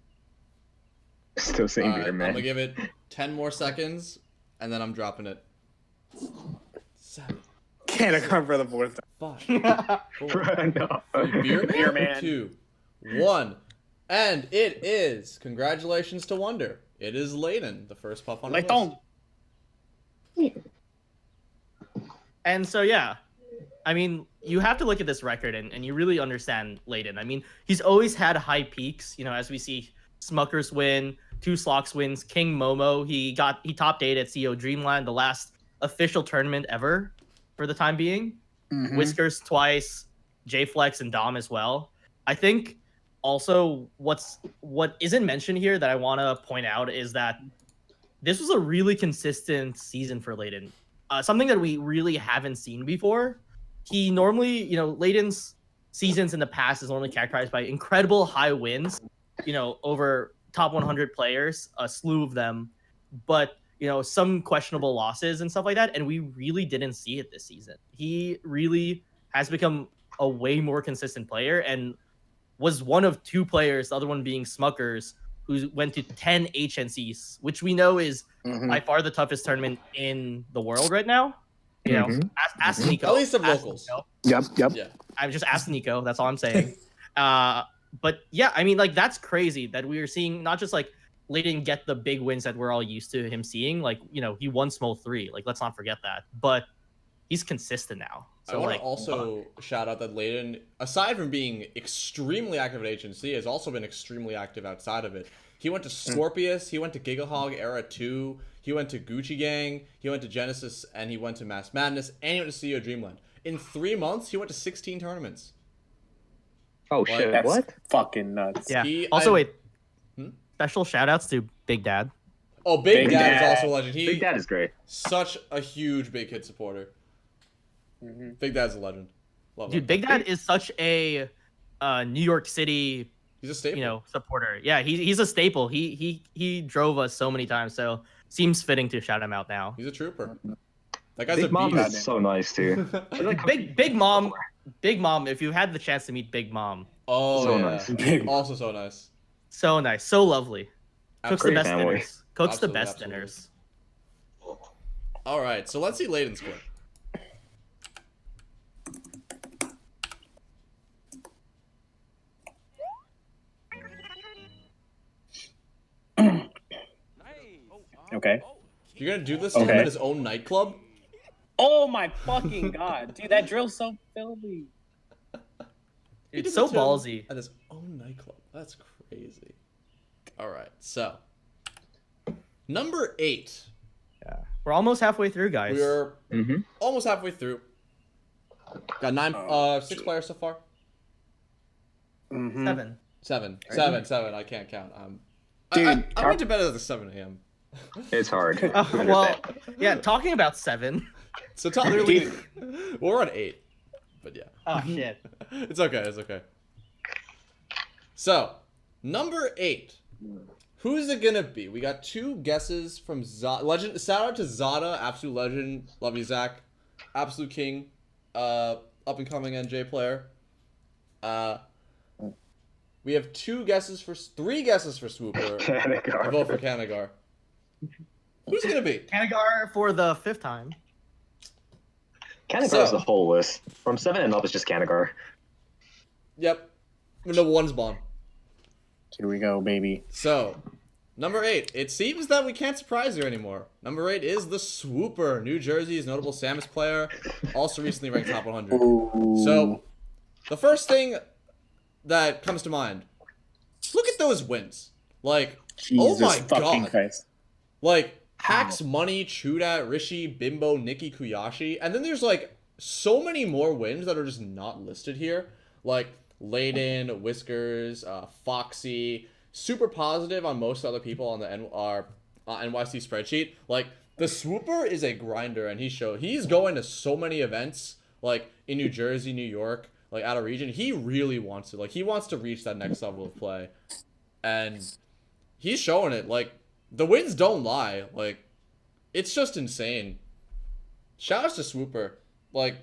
Still saying beer, I'm man. gonna give it 10 more seconds, and then I'm dropping it. 7, Can't account for the 4th. 5, 4, No. 3, Beer man. 2, 1, and it is. Congratulations to Wonder. It is Leighton, the first puff on the list. And so yeah, I mean, you have to look at this record and you really understand Leighton. I mean, he's always had high peaks, as we see Smuckers win, 2 Slox wins, King Momo, he topped 8 at CEO Dreamland, the last official tournament ever for the time being. Whiskers twice, J-Flex and Dom as well. I think also what isn't mentioned here that I want to point out is that this was a really consistent season for Leighton. Something that we really haven't seen before. He normally, Leighton's seasons in the past is normally characterized by incredible high wins, over top 100 players, a slew of them, but, some questionable losses and stuff like that. And we really didn't see it this season. He really has become a way more consistent player and was one of 2 players, the other one being Smuckers, who went to 10 HNCs, which we know is by far the toughest tournament in the world right now. Ask Nico. At least of locals. Yep. Yeah. I'm just asking Nico. That's all I'm saying. But yeah, I mean, like, that's crazy that we are seeing not just like Leighton get the big wins that we're all used to him seeing. Like, he won Small 3. Like, let's not forget that. But he's consistent now. So, I want to also shout out that Leighton, aside from being extremely active at HNC, has also been extremely active outside of it. He went to Scorpius, he went to Gigahog Era 2, he went to Gucci Gang, he went to Genesis, and he went to Mass Madness, and he went to CEO Dreamland. In 3 months, he went to 16 tournaments. Oh shit! That's What? fucking nuts. yeah. Also, Wait. Special shout outs to Big Dad. Oh, Big Dad is Dad. also a legend. Big Dad is great. Such a huge Big Kid supporter. Big Dad's a legend. Love him. Dude, Big Dad is such a New York City, He's a staple. supporter. Yeah, he's a staple. He drove us so many times, so seems fitting to shout him out now. He's a trooper. That guy's Big a Mom beast. is so nice too. Big Mom Big Mom, if you had the chance to meet Big Mom. Oh, So yeah. nice. Also so nice. So nice. So lovely. Cooks the Great best family. dinners. Cooks Absolutely, the best absolutely. dinners. All right, so let's see Leighton's score. Okay. You're gonna do this to him Okay. at his own nightclub? Oh my fucking god, dude, that drill's so filthy. It's so ballsy. At his own nightclub. That's crazy. All right, so number 8. Yeah. We're almost halfway through, guys. We're almost halfway through. Got 6 players so far. 7. 7. Right. 7. I can't count. Dude, I went to bed at 7 a.m. It's hard. Well, yeah, talking about 7. So literally, we're on 8. But yeah. Oh, shit. It's okay. It's okay. So, number 8. Who's it gonna be? We got 2 guesses from Legend. Shout out to Zada, absolute legend. Love you, Zach. Absolute king. Up and coming NJ player. We have 3 guesses for Swooper. Kanagar. I vote for Kanagar. Who's it gonna be? Kanagar for the 5th time. Kanagar is the whole list. From 7 and up is just Kanagar. Yep. Number 1's Bond. Here we go, baby. So, number 8. It seems that we can't surprise you anymore. Number 8 is TheSWOOPER, New Jersey's notable Samus player, also recently ranked top 100. Ooh. So, the first thing that comes to mind, look at those wins. Like, Jesus oh my fucking god. Christ. Like, Hacks, Money, Chuda, Rishi, Bimbo, Nikki, Kuyashi, and then there's like so many more wins that are just not listed here. Like Leighton, Whiskers, Foxy, super positive on most other people on the NYC spreadsheet. Like TheSWOOPER is a grinder, and he's going to so many events like in New Jersey, New York, like out of region. He really wants to. Like he wants to reach that next level of play, and he's showing it. Like the wins don't lie. Like it's just insane. Shout outs to TheSWOOPER. Like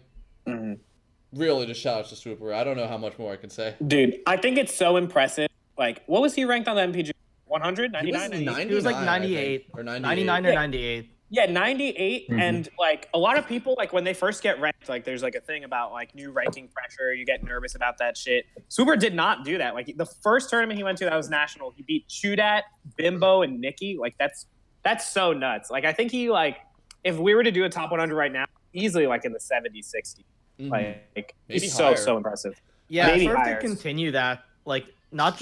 really just shout outs to TheSWOOPER. I don't know how much more I can say. Dude, I think it's so impressive. Like, what was he ranked on the MPG? 100? 99? He He was like 98. or 98. 99 or 98. Yeah, 98. And, like, a lot of people, like, when they first get ranked, like, there's, like, a thing about, like, new ranking pressure. You get nervous about that shit. Swooper did not do that. Like, the first tournament he went to that was national, he beat Chudat, Bimbo, and Nikki. Like, that's so nuts. Like, I think he, like, if we were to do a top 100 right now, easily, like, in the 70s, 60s. Like, Maybe he's higher. so impressive. Yeah, Maybe for him to higher. continue that, like, not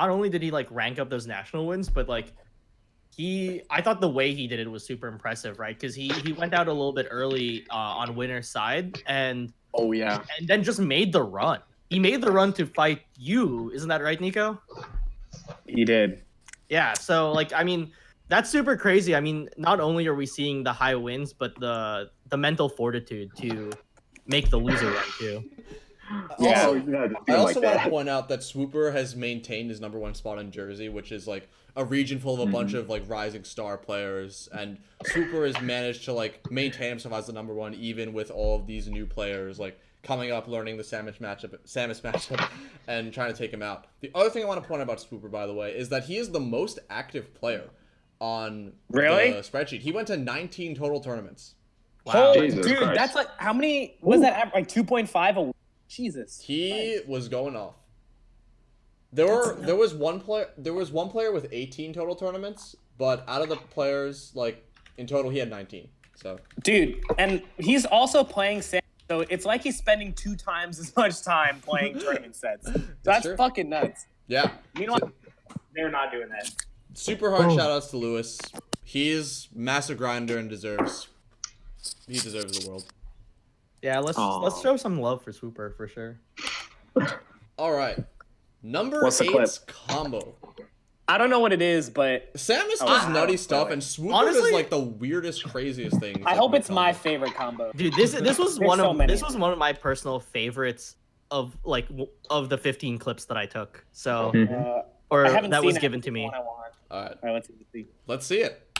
only did he like rank up those national wins, but like I thought the way he did it was super impressive, right? Because he went out a little bit early on winner's side and then just made the run. He made the run to fight you, isn't that right, Nico? He did. Yeah, so like I mean that's super crazy. I mean, not only are we seeing the high wins, but the mental fortitude to make the loser run too. Yeah. I also want to point out that TheSWOOPER has maintained his #1 spot in Jersey, which is like a region full of a bunch of like rising star players, and TheSWOOPER has managed to like maintain himself as the #1 even with all of these new players like coming up, learning the Samus matchup, and trying to take him out. The other thing I want to point out about TheSWOOPER, by the way, is that he is the most active player on the spreadsheet. He went to 19 total tournaments. Wow. Jesus Dude, Christ. that's like how many was that? Like 2.5 a week? Jesus. He was going off. There was one player with 18 total tournaments, but out of the players, like in total, he had 19. So Dude, and he's also playing Sam, so it's like he's spending 2 times as much time playing tournament sets. That's true. fucking nuts. yeah, Meanwhile, they're not doing that. super hard shout outs to Lewis. He's massive grinder and deserves the world. Yeah, let's show some love for TheSWOOPER for sure. All right, number What's the clip? 8's combo. I don't know what it is, but Samus does nutty stuff, and TheSWOOPER Honestly- does like the weirdest, craziest things. I hope it's my favorite combo. Dude, this was one so of many. this was one of my personal favorites of the 15 clips that I took. So or I haven't that seen was it. given It's to the me. one I want. All right, All right, let's see. let's see it.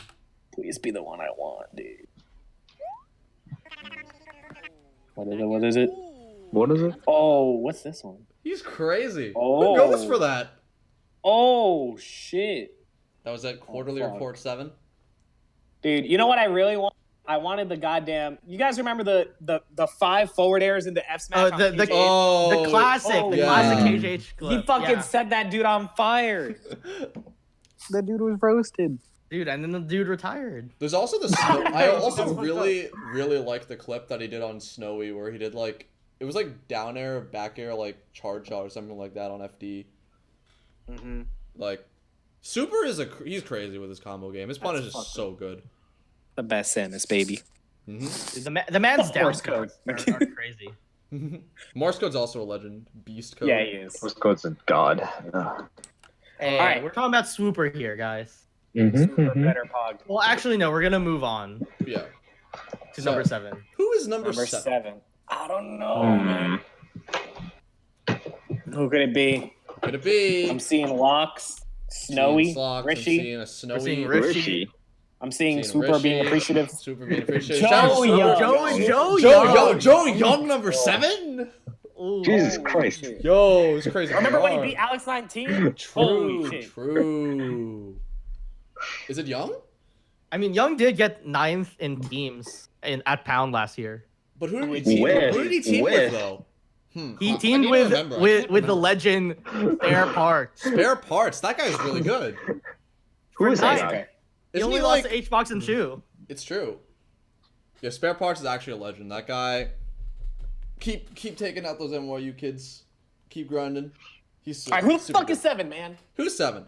Please be the one I want, dude. What is it? What is it? Oh, what's this one? He's crazy. Oh. Who goes for that? Oh shit. That was at quarterly fuck. report 7. Dude, you know what I really want? I wanted the goddamn. You guys remember the 5 forward airs into F smash? The classic, Oh, the yeah. classic KJH clip. He fucking set that dude on fire. The dude was roasted. Dude, and then the dude retired. There's also the snow. I also really like the clip that he did on Snowy where he did like it was like down air, back air, like charge shot or something like that on FD. Mm-hmm. Like, Super is he's crazy with his combo game. His punish is so good. The best Samus, baby. Mm-hmm. The man's down Morse code. are crazy. Morse code's also a legend. Beast code. Yeah, he is. Morse code's a god. Hey, All right. we're talking about Swooper here, guys. Super better pog. Well, actually, no. We're gonna move on Yeah. to number 7. Who is number 7? 7. I don't know, man. Who could it be? Could it be? I'm seeing Locks, Snowy, Slox, Rishi. I'm seeing a Snowy. We're seeing Rishi. I'm seeing Seeing Swooper being Rishi. appreciative. Super being appreciated. Joe Young. Joe Young number 7? Ooh. Jesus Christ. Yo, it's crazy. Remember when he beat Alex 19? Holy shit. True. Is it Young? I mean, Young did get 9th in teams at Pound last year. But who did he team With- Who did he team with though? He I teamed need to with remember. I with can't with the remember. legend Spare Parts. Spare Parts. That guy's really good. Who is Nice. that guy? He Isn't only he lost like? to H-Box and Chew. It's true. Yeah, Spare Parts is actually a legend. That guy. Keep taking out those NYU kids. Keep grinding. He's All right, who the super fuck is good. 7, man? Who's 7?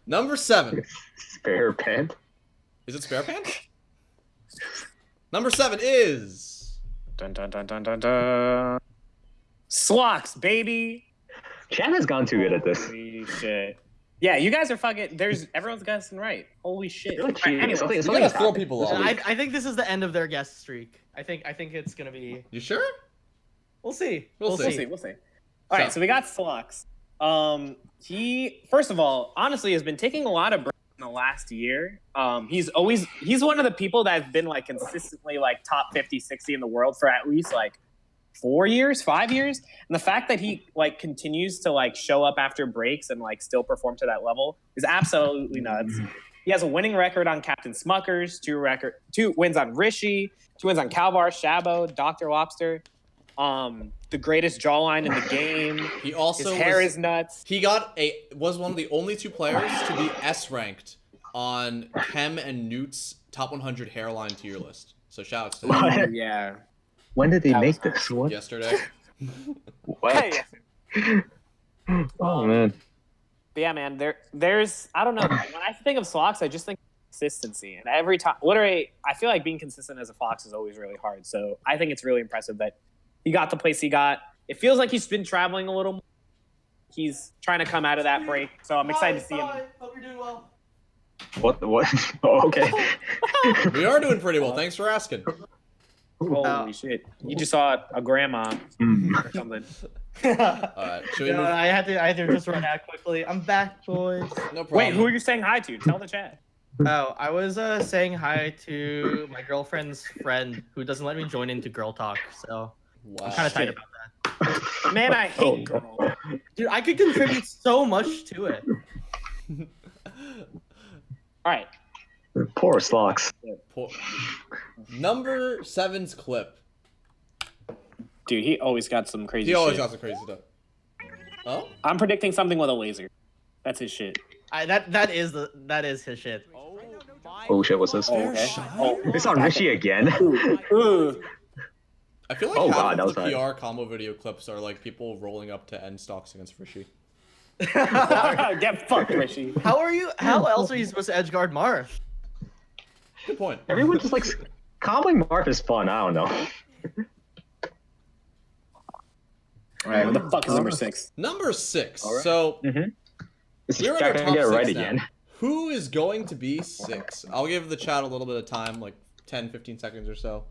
Number 7. Spare pen? Is it Spare Pants? Number 7 is. Dun dun dun dun dun dun. Slox, baby. Chem has gone too good at this. Holy shit. Yeah, you guys are fucking. Everyone's guessing right. Holy shit. You're All right, cheating. anyways. Something- You something gotta is throw happening. people off. I think this is the end of their guest streak. I think it's gonna be. You sure? We'll see. We'll see. We'll see. All right, so we got Slox. He first of all, honestly, has been taking a lot of breaks in the last year. He's one of the people that has been like consistently like top 50, 60 in the world for at least like 4 years, 5 years. And the fact that he like continues to like show up after breaks and like still perform to that level is absolutely nuts. He has a winning record on Captain Smuckers, 2 wins on Rishi, 2 wins on Calvar, Shabo, Dr. Lobster. The greatest jawline in the game. He also His hair is nuts. He was one of the only 2 players to be S ranked on Chem and Newt's top 100 hairline tier list. So shout outs to him. What? Yeah. When did they That make was this? What? Yesterday. What? Oh man. But yeah, man, there's I don't know. When I think of Slox, I just think consistency. And every time I feel like being consistent as a Fox is always really hard. So I think it's really impressive that he got the place he got. It feels like he's been traveling a little more. He's trying to come out of that break. So I'm excited to see him. Hope you're doing well. What? Oh, okay. We are doing pretty well. Thanks for asking. Holy shit. You just saw a grandma or something. Alright, should we No, move? I had to just run out quickly. I'm back, boys. No problem. Wait, who are you saying hi to? Tell the chat. Oh, I was saying hi to my girlfriend's friend who doesn't let me join into Girl Talk, so Wow. I'm kind of tight about that. Man, I hate girls. Dude, I could contribute so much to it. All right. Poor Slox. Number 7's clip. Dude, he always got some crazy He always shit. got some crazy stuff. Oh? I'm predicting something with a laser. That's his shit. That is his shit. Oh shit, what's this? Okay. Oh, It's on Rishi again. ooh. I feel like Oh, half God, that of was the bad. PR combo video clips are like people rolling up to end stocks against Rishi. Get fucked, Rishi. How else are you supposed to edgeguard Marth? Good point. Everyone just likes comboing Marth is fun. I don't know. All right, what the fuck is number 6? Number 6. All right. So This is we're in not our gonna top get it 6 right now. again. Who is going to be 6? I'll give the chat a little bit of time, like 10, 15 seconds or so.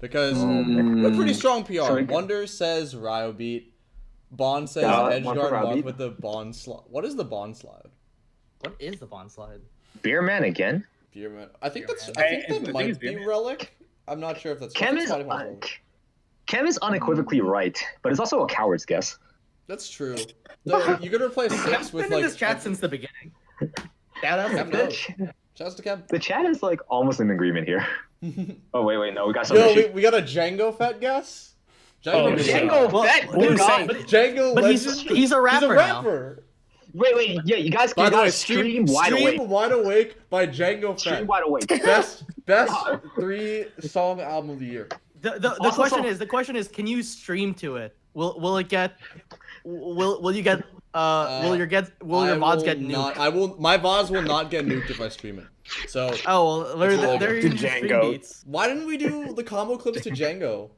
Because we're pretty strong PR. Sorry. Wonder says Ryobeat. Bond says one for Edgeguard Marth Ryobeat. with the Bond slide. What is the Bond slide? What is the bond slide? Beer Man again? Beerman. I think that's. Beerman. I think I think that might it's be Beerman. Relic. I'm not sure if that's. Chem I is think it's probably Relic. Chem is unequivocally right, but it's also a coward's guess. That's true. You could replace 6 with been in like this chat since the beginning. Shout out to Chem Chem. knows. Shouts to Chem. The chat is like almost in agreement here. Oh wait, no, we got Yo, something. we got a Django Fett guess. Oh, Django Fett. Who's God. saying? Django. But Legend. he's a rapper. He's a rapper. Wait, yeah, you guys By can the way, stream stream Wide Awake. by Django Fett. Stream Wide Awake. Best 3-song album of the year. The question is, can you stream to it? Will it get? Will you get? Will your VODs get nuked? My VODs will not get nuked if I stream it. So. Oh, well, they're in Django. beats. Why didn't we do the combo clips to Django?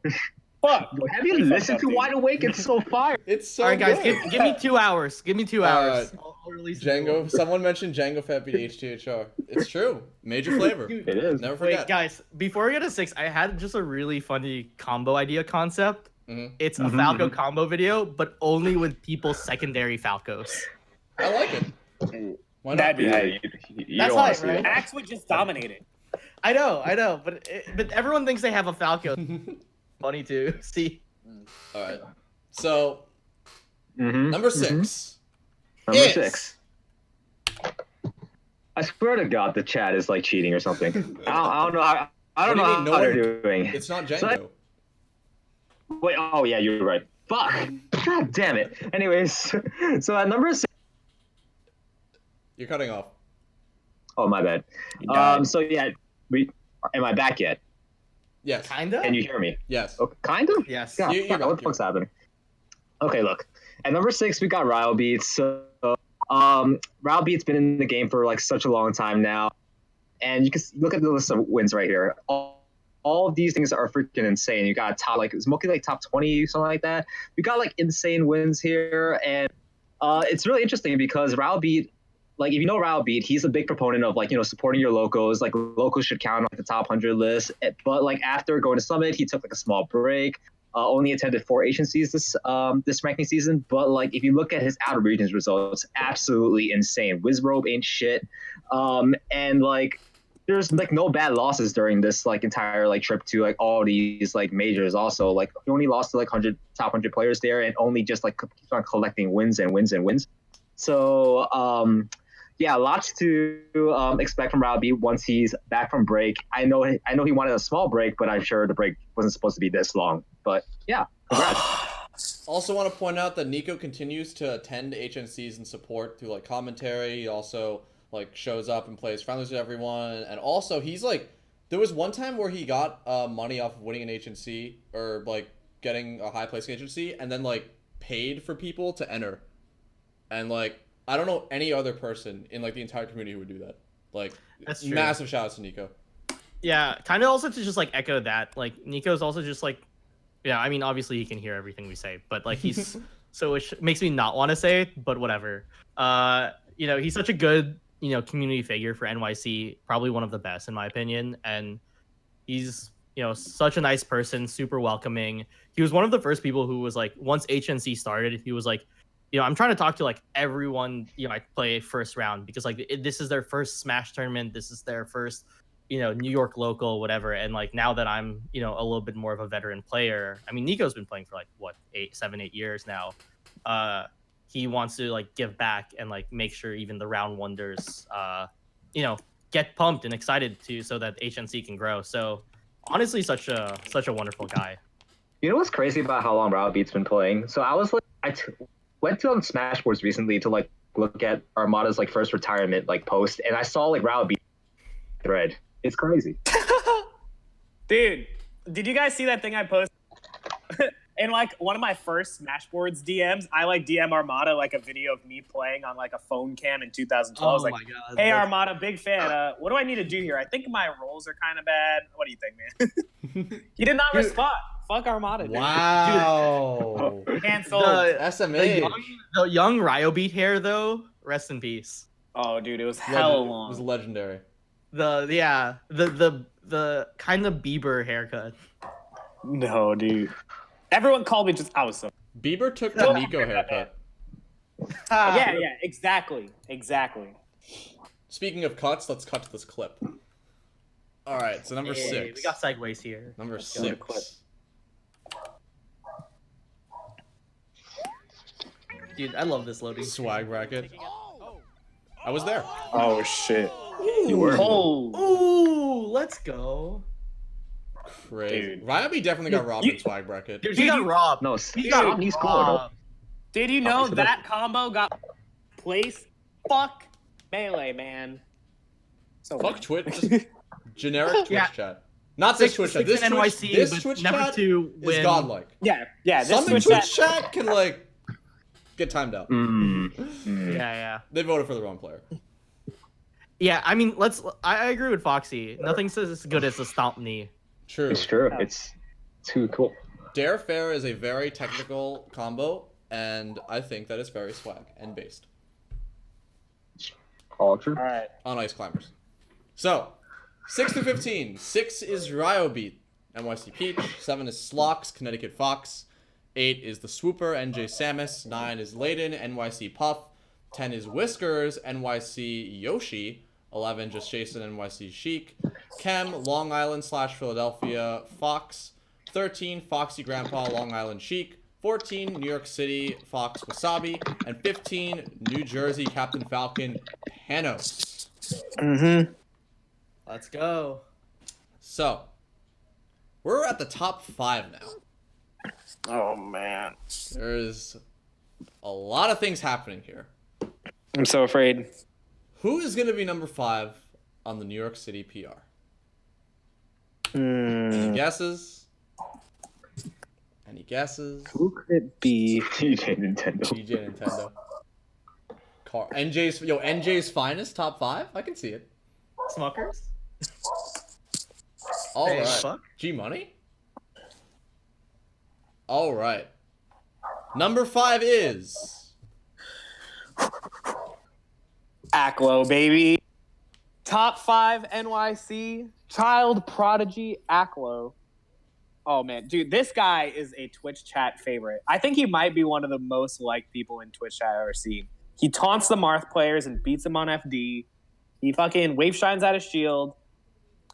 Fuck. Have you listened to Wide Awake? It's so fire. It's so All right, guys, good. give me 2 hours. Give me 2 hours. Alright. I'll release Django. Someone mentioned Django Fett beat HTHR. It's true. Major flavor. Dude, It is. Never forget. Wait, guys, before we get to 6, I had just a really funny combo idea concept. It's a Falco combo video, but only with people's secondary Falcos. I like it. Why not? That'd be Yeah, great. you That's don't want hype, to see right? it. Axe would just dominate it. I know, but everyone thinks they have a Falco. Funny to see. All right. So Mhm, number mhm. 6. Number is- 6. I swear to God, the chat is like cheating or something. I don't know how. I don't What know do you mean, how no they're doing. It's not So Django. Wait, oh yeah, you're right. Fuck. God damn it. Anyways, so at number 6. You're cutting off. Oh my bad. So yeah, am I back yet? Yes. Kinda? Can you hear me? Yes. Okay, kind of. Yes. God, You're fuck, back, what the fuck's happening? Okay, look. At number 6, we got Ryobeat. So, Ryobeat's been in the game for like such a long time now, and you can look at the list of wins right here. All of these things are freaking insane. You got top, like it's mostly like top 20, something like that. We got like insane wins here, and it's really interesting because Ryobeat, like if you know Ryobeat, he's a big proponent of like supporting your locals. Like locals should count on like, the top 100 list. But like after going to Summit, he took like a small break. Only attended 4 agencies this ranking season. But like if you look at his outer regions results, absolutely insane. Wizrobe ain't shit. And like there's like no bad losses during this like entire like trip to like all these like majors. Also like he only lost to like top 100 players there, and only just like keeps on collecting wins and wins and wins. So yeah, lots to expect from Ryobeat once he's back from break. I know he wanted a small break, but I'm sure the break wasn't supposed to be this long. But yeah, congrats. Also want to point out that Nico continues to attend HNCs and support through like commentary. He also like shows up and plays friendlies with everyone, and also he's like, there was one time where he got money off of winning an HNC or like getting a high placing HNC, and then like paid for people to enter, and like I don't know any other person in like the entire community who would do that. Like, That's true. Massive shout outs to Nico. Yeah, kind of also to just like echo that. Like Nico's also just like, yeah, I mean obviously he can hear everything we say, but like he's so it makes me not want to say it, but whatever. He's such a good community figure for NYC, probably one of the best in my opinion, and he's such a nice person, super welcoming. He was one of the first people who was like, once HNC started, he was like, I'm trying to talk to like everyone I play first round, because like this is their first Smash tournament, this is their first New York local, whatever. And like now that I'm a little bit more of a veteran player, I mean Nico's been playing for like what 7-8 years now. He wants to like give back and like make sure even the round wonders get pumped and excited so that HNC can grow. So honestly, such a wonderful guy. You know what's crazy about how long Ryobeat's been playing? So I was like, went to Smashboards recently to like look at Armada's like first retirement like post, and I saw like Ryobeat thread. It's crazy. Dude, did you guys see that thing I posted? In like one of my first Smashboards DMs, I like DM Armada like a video of me playing on like a phone cam in 2012. I was like, my god. hey Armada, big fan. What do I need to do here? I think my rolls are kind of bad. What do you think, man? He did not respond. Fuck Armada, dude. Wow. Canceled. SMA. The young Ryobeat hair though, rest in peace. Oh, dude, it was hella It long. was legendary. The kind of Bieber haircut. No, dude. Everyone called me I was so. Bieber took the Nico haircut. Yeah, exactly. Speaking of cuts, let's cut to this clip. All right, so number Hey, 6. we got segues here. Number go to clip. 6. Dude, I love this loading. Swag bracket. I was there. Oh shit. You were. Ooh, let's go. Crazy. Dude. Ryobeat definitely got robbed in swag bracket. Dude, he got robbed. No, He got he's cool. No. robbed. Did you know so that combo got placed? Fuck Melee, man. So Fuck weird. Twitch. Just generic Twitch Yeah. chat. Not this Twitch chat. This in Twitch, NYC, this but Twitch never chat to is win. godlike. Yeah. This Some in Twitch Twitch chat. chat can like get timed out. Yeah. They voted for the wrong player. Yeah, I mean, I agree with Foxy. Nothing says as good as a stomp knee. True. It's true. It's too cool. Dare Fair is a very technical combo, and I think that it's very swag and based All true. All right. on Ice Climbers. So, 6 to 15. 6 is Ryobeat, NYC Peach. 7 is Slox, Connecticut Fox. 8 is TheSWOOPER, NJ Samus. 9 is Leighton, NYC Puff. 10 is Whiskers, NYC Yoshi. 11 just Jason, NYC Chic. Chem, Long Island / Philadelphia Fox. 13 Foxy Grandpa, Long Island Chic. 14 New York City Fox Wassabi. And 15 New Jersey Captain Falcon Panos. Mm-hmm. Let's go. So, we're at the top 5 now. Oh man. There's a lot of things happening here. I'm so afraid. Who is going to be number 5 on the New York City PR? Any guesses? Any guesses? Who could it be? TJ Nintendo. TJ Nintendo. NJ's finest top 5? I can see it. Smuckers? All Hey, right. fuck. G Money? All right. Number 5 is Aklo, baby. Top 5 NYC child prodigy Aklo. Oh man, dude, this guy is a Twitch chat favorite. I think he might be one of the most liked people in Twitch chat I've ever seen. He taunts the Marth players and beats them on FD. He fucking wave shines out his shield.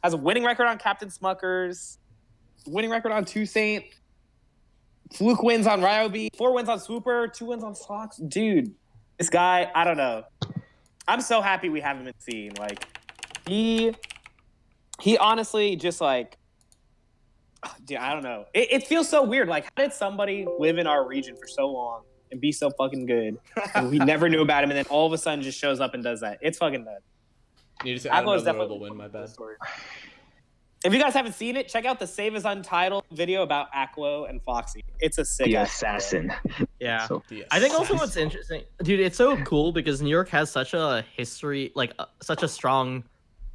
Has a winning record on Captain Smuckers. Winning record on Two Saint. Fluke wins on Ryobeat. 4 wins on Swooper. 2 wins on Slox. Dude, this guy, I don't know. I'm so happy we have him in scene. Like, he honestly just like, dude, I don't know. It feels so weird. Like, how did somebody live in our region for so long and be so fucking good? And we never knew about him, and then all of a sudden just shows up and does that. It's fucking bad. Need to say Aklo is another definitely notable win, my bad. If you guys haven't seen it, check out the Save as Untitled video about Aklo and Foxy. It's a sick The ass assassin. Yeah. So, I think also what's interesting, dude, it's so cool because New York has such a history, like such a strong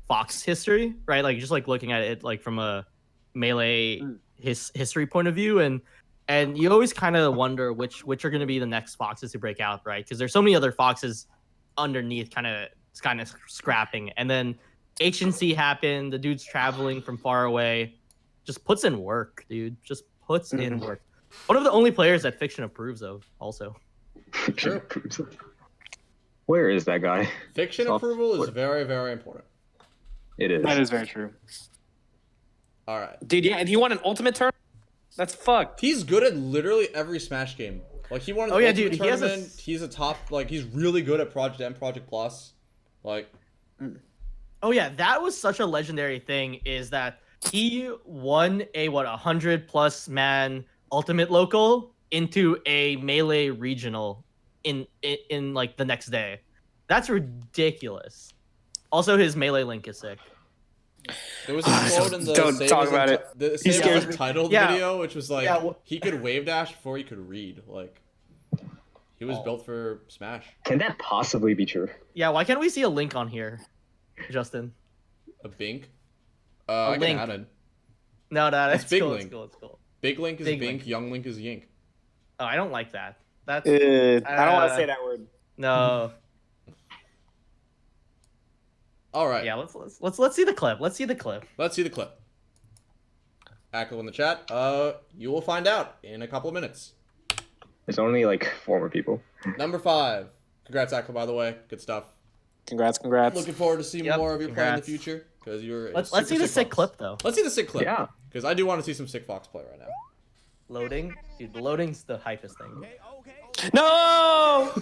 Fox history, right? Like just like looking at it like from a melee history point of view, and you always kind of wonder which are going to be the next Foxes to break out, right? Because there's so many other Foxes underneath, kind of scrapping, and then HNC happened. The dude's traveling from far away, just puts in work, dude. Just puts in work. One of the only players that Fiction approves of, also. True. Where is that guy? Fiction approval is very, very important. It is. That is very true. All right. Dude, yeah, and he won an ultimate tournament? That's fucked. He's good at literally every Smash game. Like, he won an ultimate dude, he has a tournament. He's a top, like, he's really good at Project M, Project Plus. Like, Oh yeah, that was such a legendary thing. Is that he won a 100+ man ultimate local into a melee regional in like the next day. That's ridiculous. Also, his melee link is sick. there was a quote in the Don't Save talk as about it. The He Save scares as me. Untitled Yeah. video, which was like, Yeah, he could wave dash before he could read. Like, he was built for Smash. Can that possibly be true? Yeah, why can't we see a link on here, Justin? A Bink? I can Link. add it. No, It's it's Big cool. Link. It's cool. It's cool. Big Link is Big Bink, Link. Young Link is Yink. Oh, I don't like that. That's I don't want to say that word. no. All right. Yeah, let's see the clip. Let's see the clip. Let's see the clip. Aklo in the chat. You will find out in a couple of minutes. There's only like 4 more people. Number 5. Congrats, Aklo, by the way. Good stuff. Congrats. Looking forward to seeing Yep, more of your play in the congrats. future. Because you're. Let's super see the sick Fox. clip though. Let's see the sick clip. Yeah. Because I do want to see some sick Fox play right now. Loading, dude. The loading's the hypest thing. No!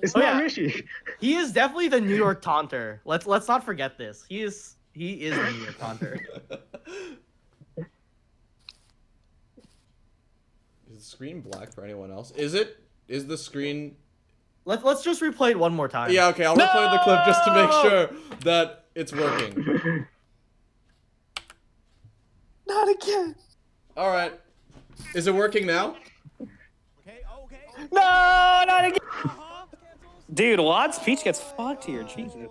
It's Oh, not yeah. Rishi. He is definitely the New York taunter. Let's not forget this. He is the New York taunter. Is the screen black for anyone else? Is the screen... Let's just replay it one more time. Yeah, okay, I'll replay the clip just to make sure that it's working. Not again. All right. Is it working now? No, not again. Dude, Wad's speech gets fucked here. Jesus.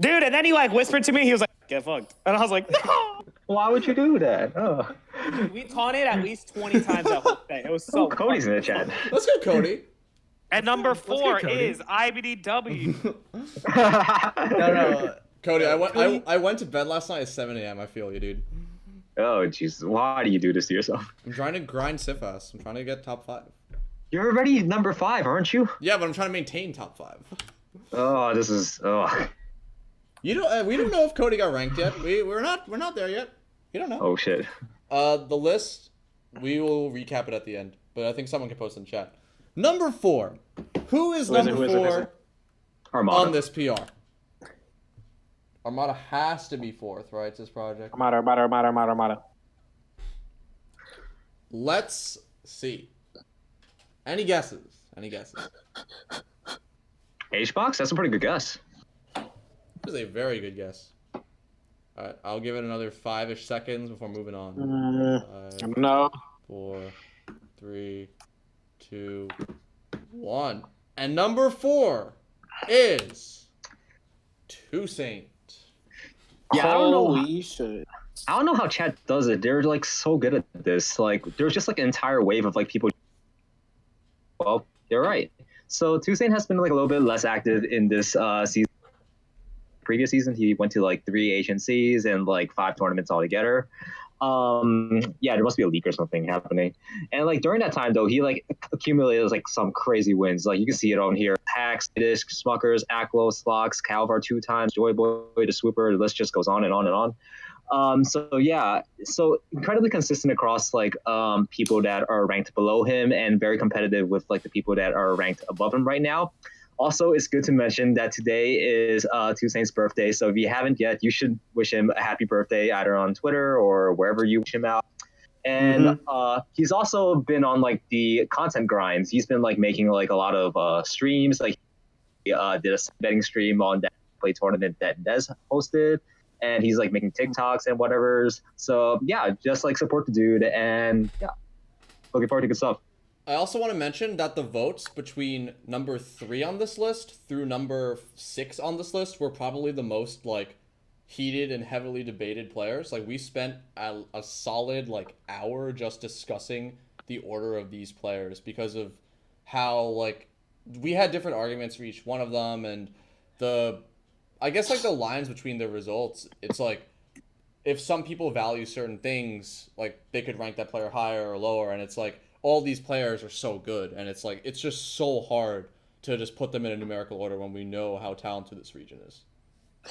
Dude, and then he like whispered to me. He was like, "Get fucked," and I was like, "No." Why would you do that? Oh. We taunted at least 20 times that whole thing. It was so. Cody's in the chat. Let's go, Cody. And number 4 Cody. is IBDW. No. Cody, I went to bed last night at 7 a.m. I feel you, dude. Oh, Jesus. Why do you do this to yourself? I'm trying to grind Sifas. I'm trying to get top 5. You're already number 5, aren't you? Yeah, but I'm trying to maintain top 5. Oh, this is... Oh, You don't. We don't know if Cody got ranked yet. We're not there yet. You don't know. oh shit. The list, we will recap it at the end, but I think someone can post in chat. Number 4. Who is number 4 Armada. on this PR? Armada has to be 4th, right? This project. Armada. Let's see. Any guesses? H-Box? That's a pretty good guess. That is a very good guess. Alright, I'll give it another 5-ish seconds before moving on. 5, No. 4, 3, 2, 1. And number 4 is Toussaint. Yeah, I don't know. Holy shit. I don't know how chat does it. They're like so good at this. Like there's just like an entire wave of like people. Well, they're right. So Toussaint has been like a little bit less active in this season. Previous season, he went to like 3 HNCs and like 5 tournaments altogether. Yeah, there must be a leak or something happening. And like during that time though, he like accumulated like some crazy wins. Like you can see it on here: Hacks, Disc, Smuckers, Aklo, Slox, Calvar 2 times, Joyboy, TheSWOOPER. The list just goes on and on and on. So yeah, so incredibly consistent across like people that are ranked below him, and very competitive with like the people that are ranked above him right now. Also, it's good to mention that today is Toussaint's birthday, so if you haven't yet, you should wish him a happy birthday either on Twitter or wherever you wish him out. And he's also been on like the content grinds. He's been like making like a lot of streams. Like he did a betting stream on that play tournament that Des hosted, and he's like making TikToks and whatever's. So yeah, just like support the dude, and yeah, looking forward to good stuff. I also want to mention that the votes between number 3 on this list through number 6 on this list were probably the most like heated and heavily debated players. Like we spent a solid like hour just discussing the order of these players because of how like we had different arguments for each one of them, and I guess like the lines between the results, it's like if some people value certain things, like they could rank that player higher or lower, and it's like all these players are so good, and it's like it's just so hard to just put them in a numerical order when we know how talented this region is.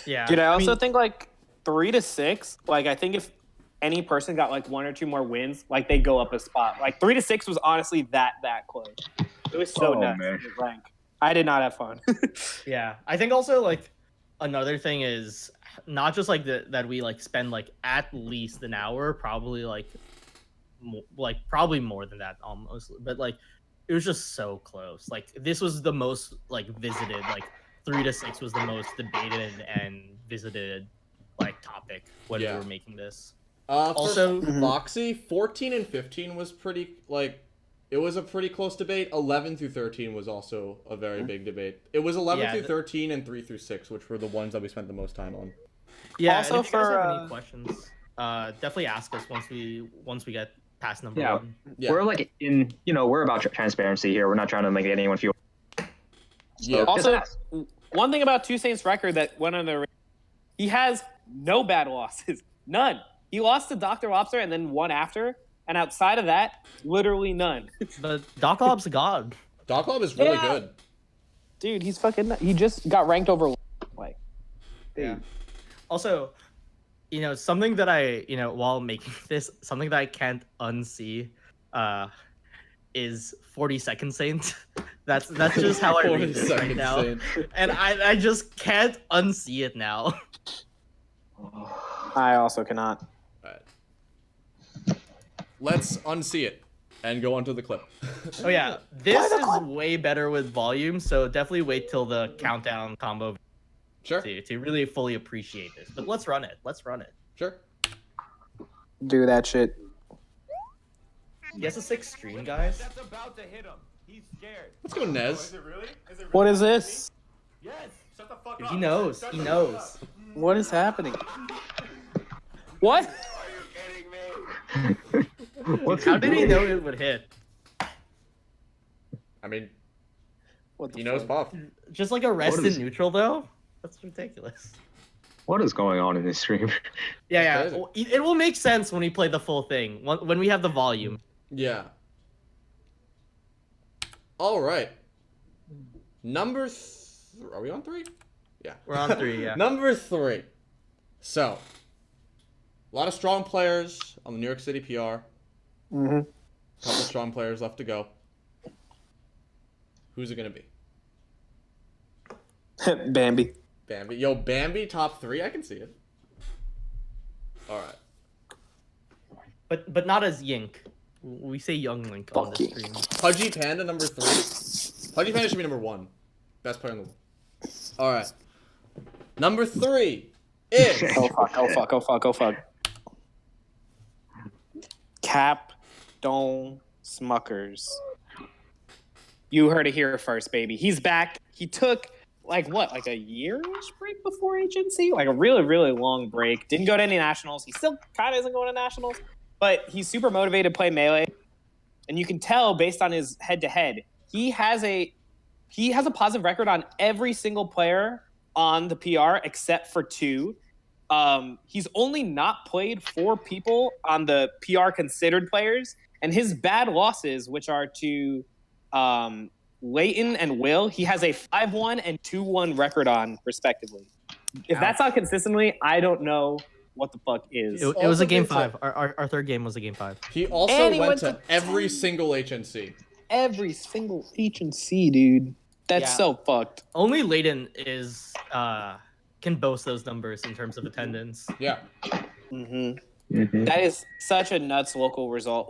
Yeah. Dude, I also think like 3 to 6, like I think if any person got like 1 or 2 more wins, like they go up a spot. Like 3 to 6 was honestly that close. It was so nuts. Man. To rank. I did not have fun. Yeah, I think also like another thing is not just like that we like spend like at least an hour, probably like probably more than that almost, but like it was just so close. Like this was the most like visited, like 3 to 6 was the most debated and visited like topic when we were making this. Also, Foxy, 14 and 15 was pretty like it was a pretty close debate. 11 through 13 was also a very big debate. It was 11 through 13 and 3 through 6, which were the ones that we spent the most time on. Yeah. Also, and if you guys for have any questions, definitely ask us once we get past number 1. Yeah. We're like in, we're about transparency here. We're not trying to make anyone feel. Yeah. Also, one thing about Toussaint's record that went under, he has no bad losses. None. He lost to Dr. Lobster and then won after. And outside of that, literally none. But Doc Lob's a god. Doc Lob is really good. Dude, he's fucking... He just got ranked over... Like, yeah. Also, something that I, while making this, something that I can't unsee, is 40-second Saint. That's just how I read this right now, and I just can't unsee it now. I also cannot. All right. Let's unsee it and go on to the clip. Oh yeah, this is way better with volume, so definitely wait till the countdown combo. Sure. To really fully appreciate this, but let's run it. Sure. Do that shit. Yes, a 6 stream, guys. That's about to hit him. He's scared. Let's go, Nez. Is it really? What is this? Yes. Shut the fuck up. He knows. He knows. What is happening? What? Are you kidding me? How did he know it would hit? I mean, What the he knows fuck? Puff. Just like a rest What is- in neutral, though? That's ridiculous. What is going on in this stream? Yeah. Crazy. Well, it will make sense when we play the full thing, when we have the volume. Yeah. All right. Are we on 3? Yeah. We're on 3, yeah. Number 3. So, a lot of strong players on the New York City PR. Mm-hmm. Couple strong players left to go. Who's it gonna be? Bambi. Bambi. Yo, Bambi top 3. I can see it. All right. But not as Yink. We say Young Link on this stream. Pudgy Panda number 3. Pudgy Panda should be number 1. Best player in the world. All right. Number 3 is. Oh fuck. Cap Don Smuckers. You heard it here first, baby. He's back. He took like a year-ish break before HNC? Like a really, really long break. Didn't go to any nationals. He still kind of isn't going to nationals, but he's super motivated to play Melee. And you can tell based on his head-to-head, he has a positive record on every single player on the PR except for 2. He's only not played 4 people on the PR considered players, and his bad losses, which are to Leighton and Will, he has a 5-1 and 2-1 record on, respectively. If that's not consistently, I don't know what the fuck is. It was a game 5. Our third game was a game 5. He also went to every single HNC. Every single HNC, dude. That's so fucked. Only Leighton is can boast those numbers in terms of attendance. Yeah. Mm-hmm. That is such a nuts local result.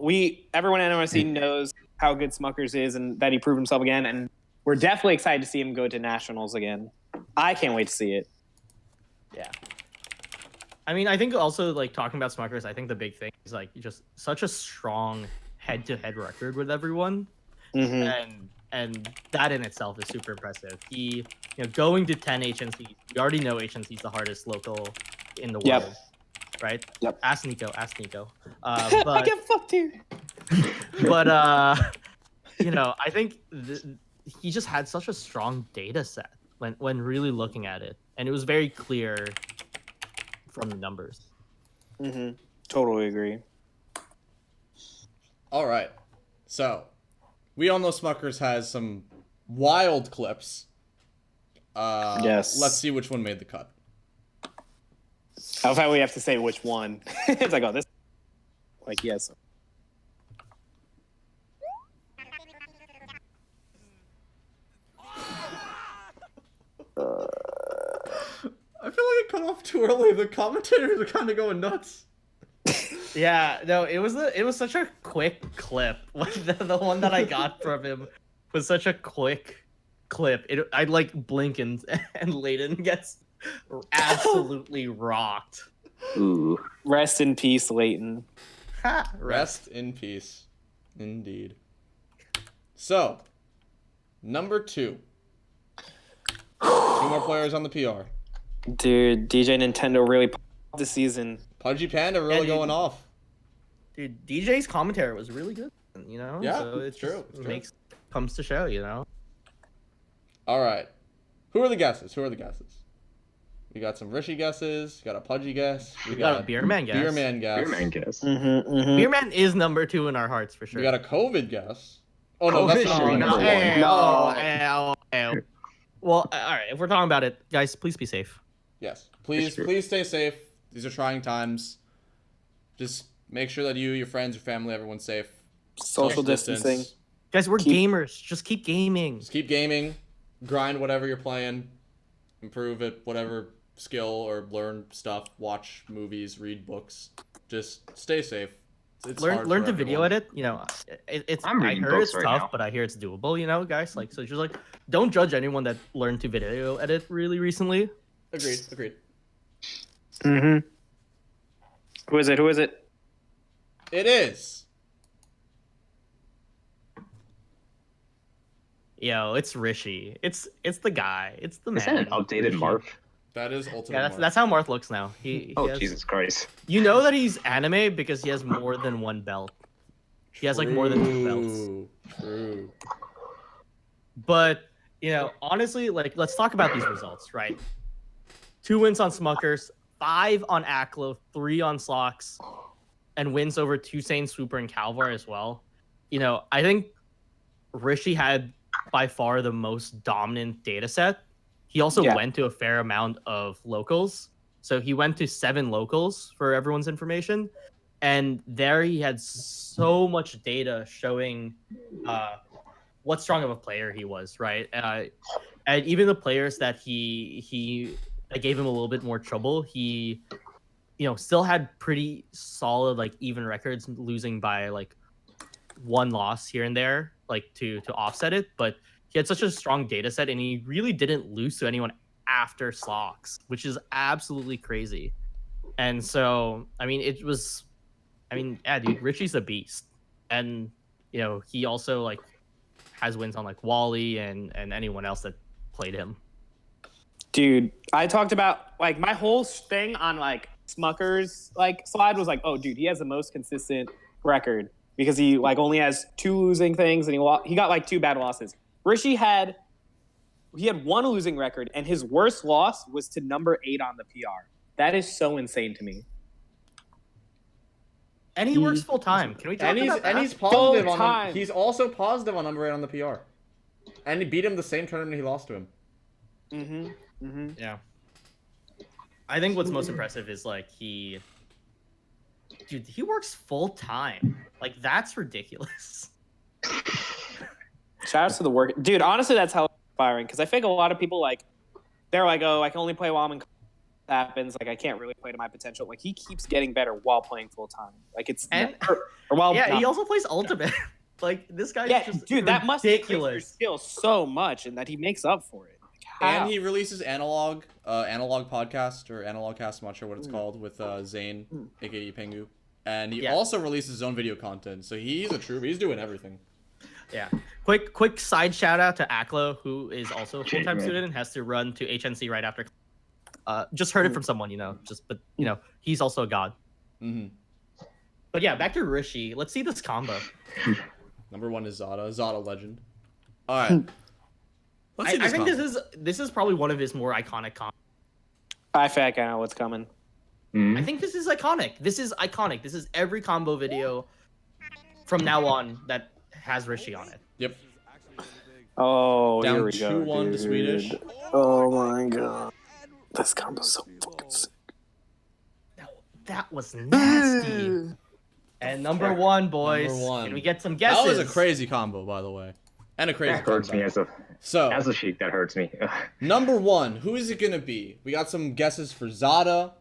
Everyone at NYC knows how good Smuckers is and that he proved himself again, and we're definitely excited to see him go to nationals again. I can't wait to see it. Yeah. I mean, I think also, like, talking about Smuckers, I think the big thing is, like, just such a strong head-to-head record with everyone. Mm-hmm. And that in itself is super impressive. He, going to 10 HNCs, you already know HNC is the hardest local in the world, right? Yep. Ask Nico. I But, get fucked here. but I think he just had such a strong data set when really looking at it. And it was very clear from the numbers. Mm-hmm. Totally agree. All right. So, we all know Smuckers has some wild clips. Yes. Let's see which one made the cut. How about we have to say which one? It's like, this. Like, yes. I feel like it cut off too early. The commentators are kind of going nuts. Yeah, no, it was such a quick clip. The one that I got from him was such a quick clip. I'd like blink and Leighton gets absolutely rocked. Ooh. Rest in peace, Leighton. Rest in peace. Indeed. So, number 2. 2 more players on the PR. Dude, DJ Nintendo really popped this season. Pudgy Panda really going off. Dude, DJ's commentary was really good, Yeah, so it's true. Comes to show, All right. Who are the guesses? We got some Rishi guesses. We got a Pudgy guess. We got a Beerman guess. Beerman guess. Beerman guess. Mm-hmm, mm-hmm. Beerman is number 2 in our hearts for sure. We got a COVID guess. Oh, no, that's not should be number number 1. Well, all right. If we're talking about it, guys, please be safe. Yes. Please stay safe. These are trying times. Just make sure that you, your friends, your family, everyone's safe. Social distancing. Guys, we're gamers. Just keep gaming. Just keep gaming. Grind whatever you're playing. Improve at whatever skill or learn stuff. Watch movies. Read books. Just stay safe. It's learn to video edit. You know, it's. I'm I reading heard books it's right tough, now. but I hear it's doable. You know, guys. Like, so just like, don't judge anyone that learned to video edit really recently. Agreed. Mm-hmm. Who is it? It is. Yo, it's Rishi. It's the guy. It's the man. Is that an updated Rishi. Marth? That is ultimate. Yeah, that's how Marth looks now. He Oh, has, Jesus Christ. You know that he's anime because he has more than one belt. He has like more than 2 belts. True. But, you know, honestly, like, let's talk about these results, right? 2 wins on Smuckers, 5 on Aklo, 3 on Slox, and wins over Tusain, Swooper, and Calvar as well. You know, I think Rishi had by far the most dominant data set. He also went to a fair amount of locals. So he went to 7 locals for everyone's information. And there he had so much data showing what strong of a player he was, right? And even the players that that gave him a little bit more trouble, he, you know, still had pretty solid, like, even records, losing by like 1 loss here and there, like to offset it. But he had such a strong data set, and he really didn't lose to anyone after Slox, which is absolutely crazy. And so, I mean, yeah, dude, Richie's a beast. And, you know, he also, like, has wins on, like, Wally and anyone else that played him. Dude, I talked about, like, my whole thing on, like, Smucker's, like, slide was like, oh, dude, he has the most consistent record because he, like, only has 2 losing things, and he got, like, 2 bad losses. Rishi had 1 losing record, and his worst loss was to number 8 on the PR. That is so insane to me. And he works full time. Can we talk about that? And he's positive on Full-time. him. He's also positive on number 8 on the PR. And he beat him the same tournament he lost to him. Yeah. I think what's most impressive is, like, he works full time. Like, that's ridiculous. Shout out to the work. Dude, honestly, that's how inspiring, because I think a lot of people, like, they're like, oh, I can only play while I'm in happens. Like, I can't really play to my potential. Like, he keeps getting better while playing full time. Like, it's he also plays ultimate. Like, this guy is just dude, that must increase your ridiculous. skill so much, and that he makes up for it. Like, how? And he releases analog podcast or analog cast, I'm not sure what it's called, with Zane, aka Pengu. And he also releases his own video content. So he's a trooper. He's doing everything. Yeah. Quick side shout out to Aklo, who is also a full-time student and has to run to HNC right after. Just heard it from someone, you know. But you know, he's also a god. But yeah, back to Rishi. Let's see this combo. Number 1 is Zada legend. All right. Let's see this I think combo. this is probably one of his more iconic combos. I feel like I know what's coming. I think this is iconic. This is every combo video from now on that has Rishi on it. Yep. Oh, Down here we go. 2-1 to dude. Swedish. Oh my god. This combo's so fucking sick. That was nasty. And number 1, boys. Number 1. Can we get some guesses? That was a crazy combo, by the way. And a crazy That hurts me comeback. as a sheik. That hurts me. Number 1, who is it gonna be? We got some guesses for Zada.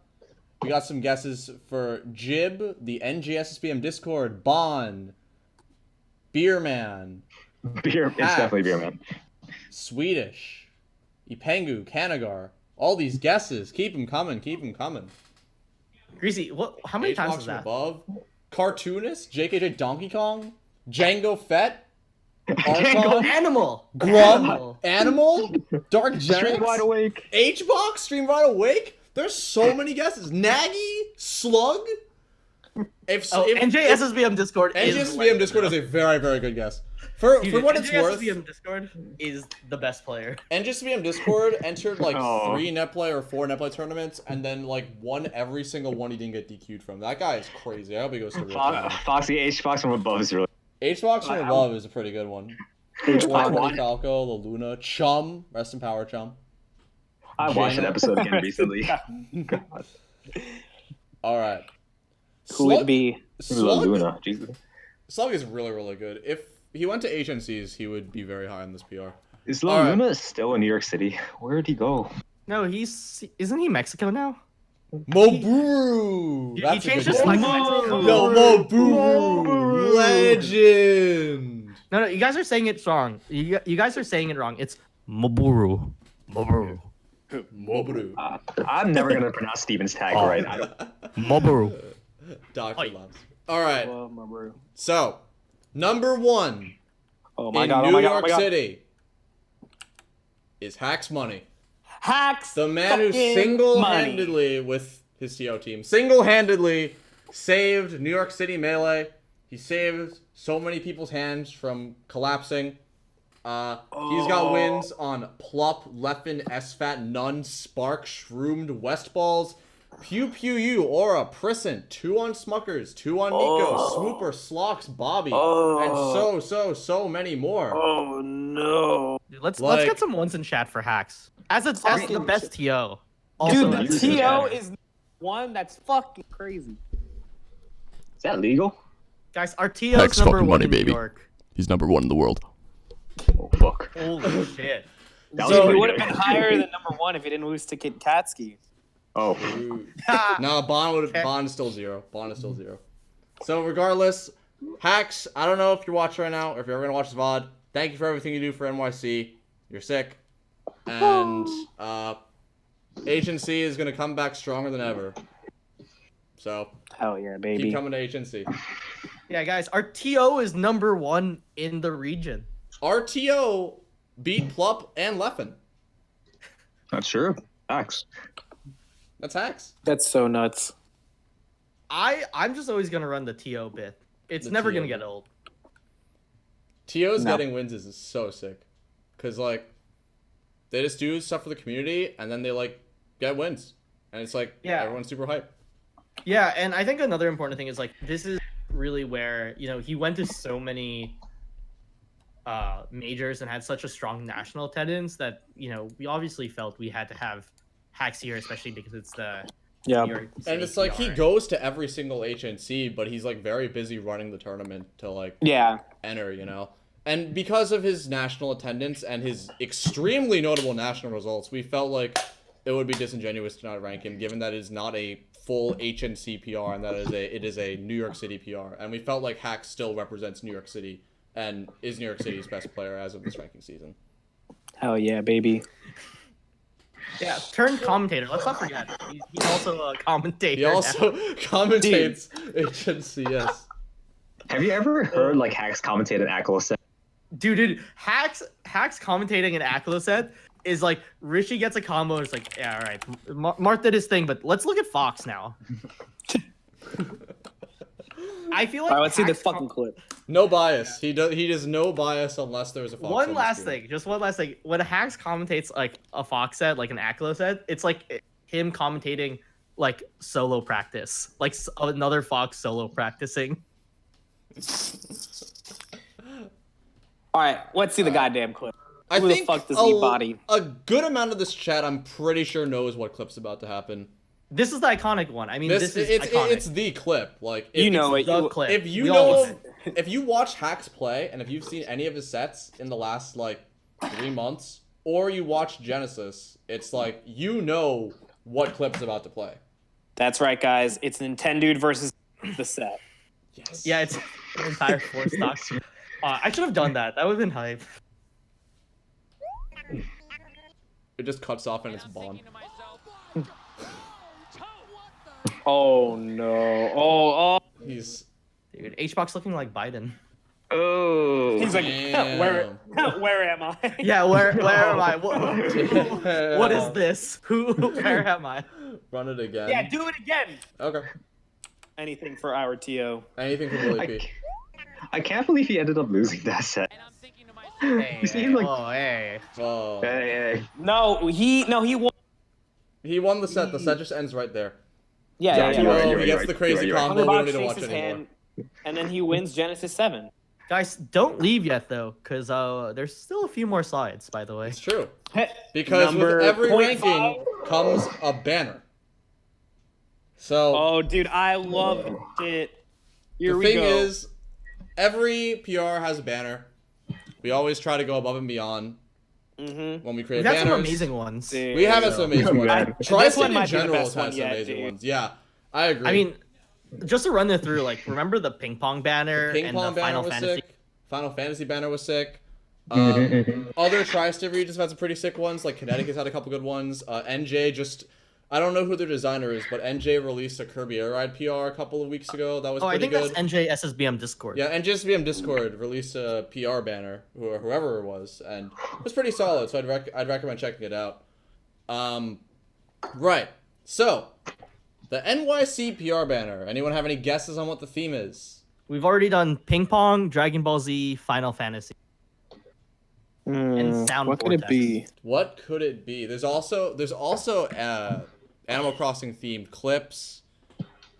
We got some guesses for Jib, the NGSSBM Discord, Bon, Beerman, It's definitely beer, man. Swedish, Ipengu, Kanagar. All these guesses. Keep them coming. Greasy, how many times H-Box is from that? above. Cartoonist, JKJ Donkey Kong, Django Fett, Django Archon, Animal. Grum, Animal, Darkgenex, Street wide awake. H-Box, Stream Wide Awake. There's so many guesses. Nagy, Slug. NJSSBM Discord is NGSBM Discord is a very, very good guess. For what it's worth, NJSSBM Discord is the best player. NGSBM Discord entered like Oh. 3 net play or 4 net play tournaments, and then like won every single one he didn't get DQ'd from. That guy is crazy. I hope he goes to real tournament. Foxy H-Box from above is really. H-Box from above is a pretty good one. H-Box. 120 Falco, the Luna, Chum, rest in power, Chum. I watched an episode again recently. All right. Who would it be? Luna. Jesus. Slug is really, really good. If he went to agencies, he would be very high on this PR. Is All right. Luna still in New York City? Where'd he go? No, isn't he Mexico now? Moburu! He That's a changed good his one. flag to Mexico. Yo, Moburu! Legend! No, you guys are saying it wrong. You guys are saying it wrong. It's Moburu. Moburu. Moburu. I'm never gonna pronounce Steven's tag right. I don't... Moburu. Dr. Oi. Loves. All right. Well, my bro. So, number 1 Oh my in god! New Oh my god! Oh York my god! City is Hacks Money. Hacks. The man who fucking single-handedly, with his TO team, single-handedly saved New York City Melee. He saved so many people's hands from collapsing. He's got wins on Plup, Leffen, SFAT, Nun, Spark, Shroomed, Westballs, Pew Pew U, Aura, Prissant, 2 on Smuckers, 2 on Nico, Swooper, Slox, Bobby, and so many more. Oh no! Dude, let's Like- get some ones in chat for hacks. As the best TO. Also, Dude, the as TO is one that's fucking crazy. Is that legal? guys, our TO Hacks is number fucking one money, in baby. New York. He's number 1 in the world. Oh fuck. Holy shit. That was So pretty he would have good. been higher than number 1 if he didn't lose to Kid Katsky. Oh. No, Bond is still 0. Bond is still 0. So regardless, Hacks, I don't know if you're watching right now or if you're ever gonna watch this VOD. Thank you for everything you do for NYC. You're sick. And Agency is gonna come back stronger than ever. So Hell yeah, baby. keep coming to Agency. Yeah, guys, our TO is number 1 in the region. RTO beat Plup and Leffen. That's true. Facts. That's Hacks. That's so nuts. I'm just always gonna run the TO bit. It's The never TO gonna bit. get old. TO's No. getting wins is so sick. Cause like they just do stuff for the community and then they like get wins. And it's like Yeah. everyone's super hyped. Yeah, and I think another important thing is like this is really where, you know, he went to so many majors and had such a strong national attendance that, you know, we obviously felt we had to have Hacks here, especially because it's the Yeah. New York And City it's like he PR. goes to every single HNC, but he's like very busy running the tournament to like Yeah. enter, you know? And because of his national attendance and his extremely notable national results, we felt like it would be disingenuous to not rank him, given that it is not a full HNC PR and that it is a New York City PR. And we felt like Hacks still represents New York City and is New York City's best player as of this ranking season. Hell yeah, baby. Yeah, turned commentator. Let's not forget. He's also a commentator. He also commentates HNC, yes. Have you ever heard like Hacks commentate an Aklo set? Dude, Hacks commentating an Aklo set is like Rishi gets a combo and it's like, yeah, all right, Marth did his thing, but let's look at Fox now. I feel like All right, let's see the Hacks fucking clip. No bias. He does no bias unless there's a Fox on one the last screen. thing, just one last thing. When Hacks commentates like a Fox set, like an Aklo set, it's like him commentating like solo practice, like another Fox solo practicing. All right, let's see the goddamn clip. I Who the think fuck does he body? a good amount of this chat, I'm pretty sure, knows what clip's about to happen. This is the iconic one. I mean, this is it's iconic. it's the clip. Like You know it. the clip. If you We all know, know it. if you watch Hacks play, and if you've seen any of his sets in the last like 3 months, or you watch Genesis, it's like you know what clip's about to play. That's right, guys. It's Nintendo versus the set. Yes. Yeah, it's an entire 4 stocks. I should have done that. That would have been hype. It just cuts off and it's Bond. Oh no! Oh! He's Dude, HBox looking like Biden. Oh. He's like, Damn. where am I? Yeah, where am I? What is this? Where am I? Run it again. Yeah, do it again. Okay. Anything for our TO. Anything from Willie P. I can't believe he ended up losing that set. Hey, You see him, like- oh, hey. Oh. Hey. No, he won. He won the set. The set just ends right there. Yeah. you're right, Oh, you're he right, gets the you're crazy right, you're right. combo. We don't Thunderbox need to shakes watch his anymore. hand, and then he wins Genesis 7. Guys, don't leave yet though, because there's still a few more slides, by the way. It's true. Because Number with every 0.5. ranking comes a banner. So. Oh, dude, I love it. Here the we thing go. is, every PR has a banner. We always try to go above and beyond when we create We've had banners. some amazing ones. Dude. We have had some amazing ones. This one Tri-State might in be the general best has had one some yet, amazing dude. ones. Yeah, I agree. I mean, just to run it through, like, remember the ping pong banner Ping and pong the banner Final was Fantasy? sick. Final Fantasy banner was sick. Mm-hmm. Other Tri-State regions have had some pretty sick ones. Like Connecticut's had a couple good ones. NJ just. I don't know who their designer is, but NJ released a Kirby Air Ride PR a couple of weeks ago. That was pretty good. I think that's NJ SSBM Discord. Yeah, and NJSBM Discord released a PR banner, whoever it was, and it was pretty solid. So I'd recommend checking it out. Right. So, the NYC PR banner. Anyone have any guesses on what the theme is? We've already done ping pong, Dragon Ball Z, Final Fantasy, and Sound What could it Vortex. be? What could it be? There's also Animal Crossing themed clips.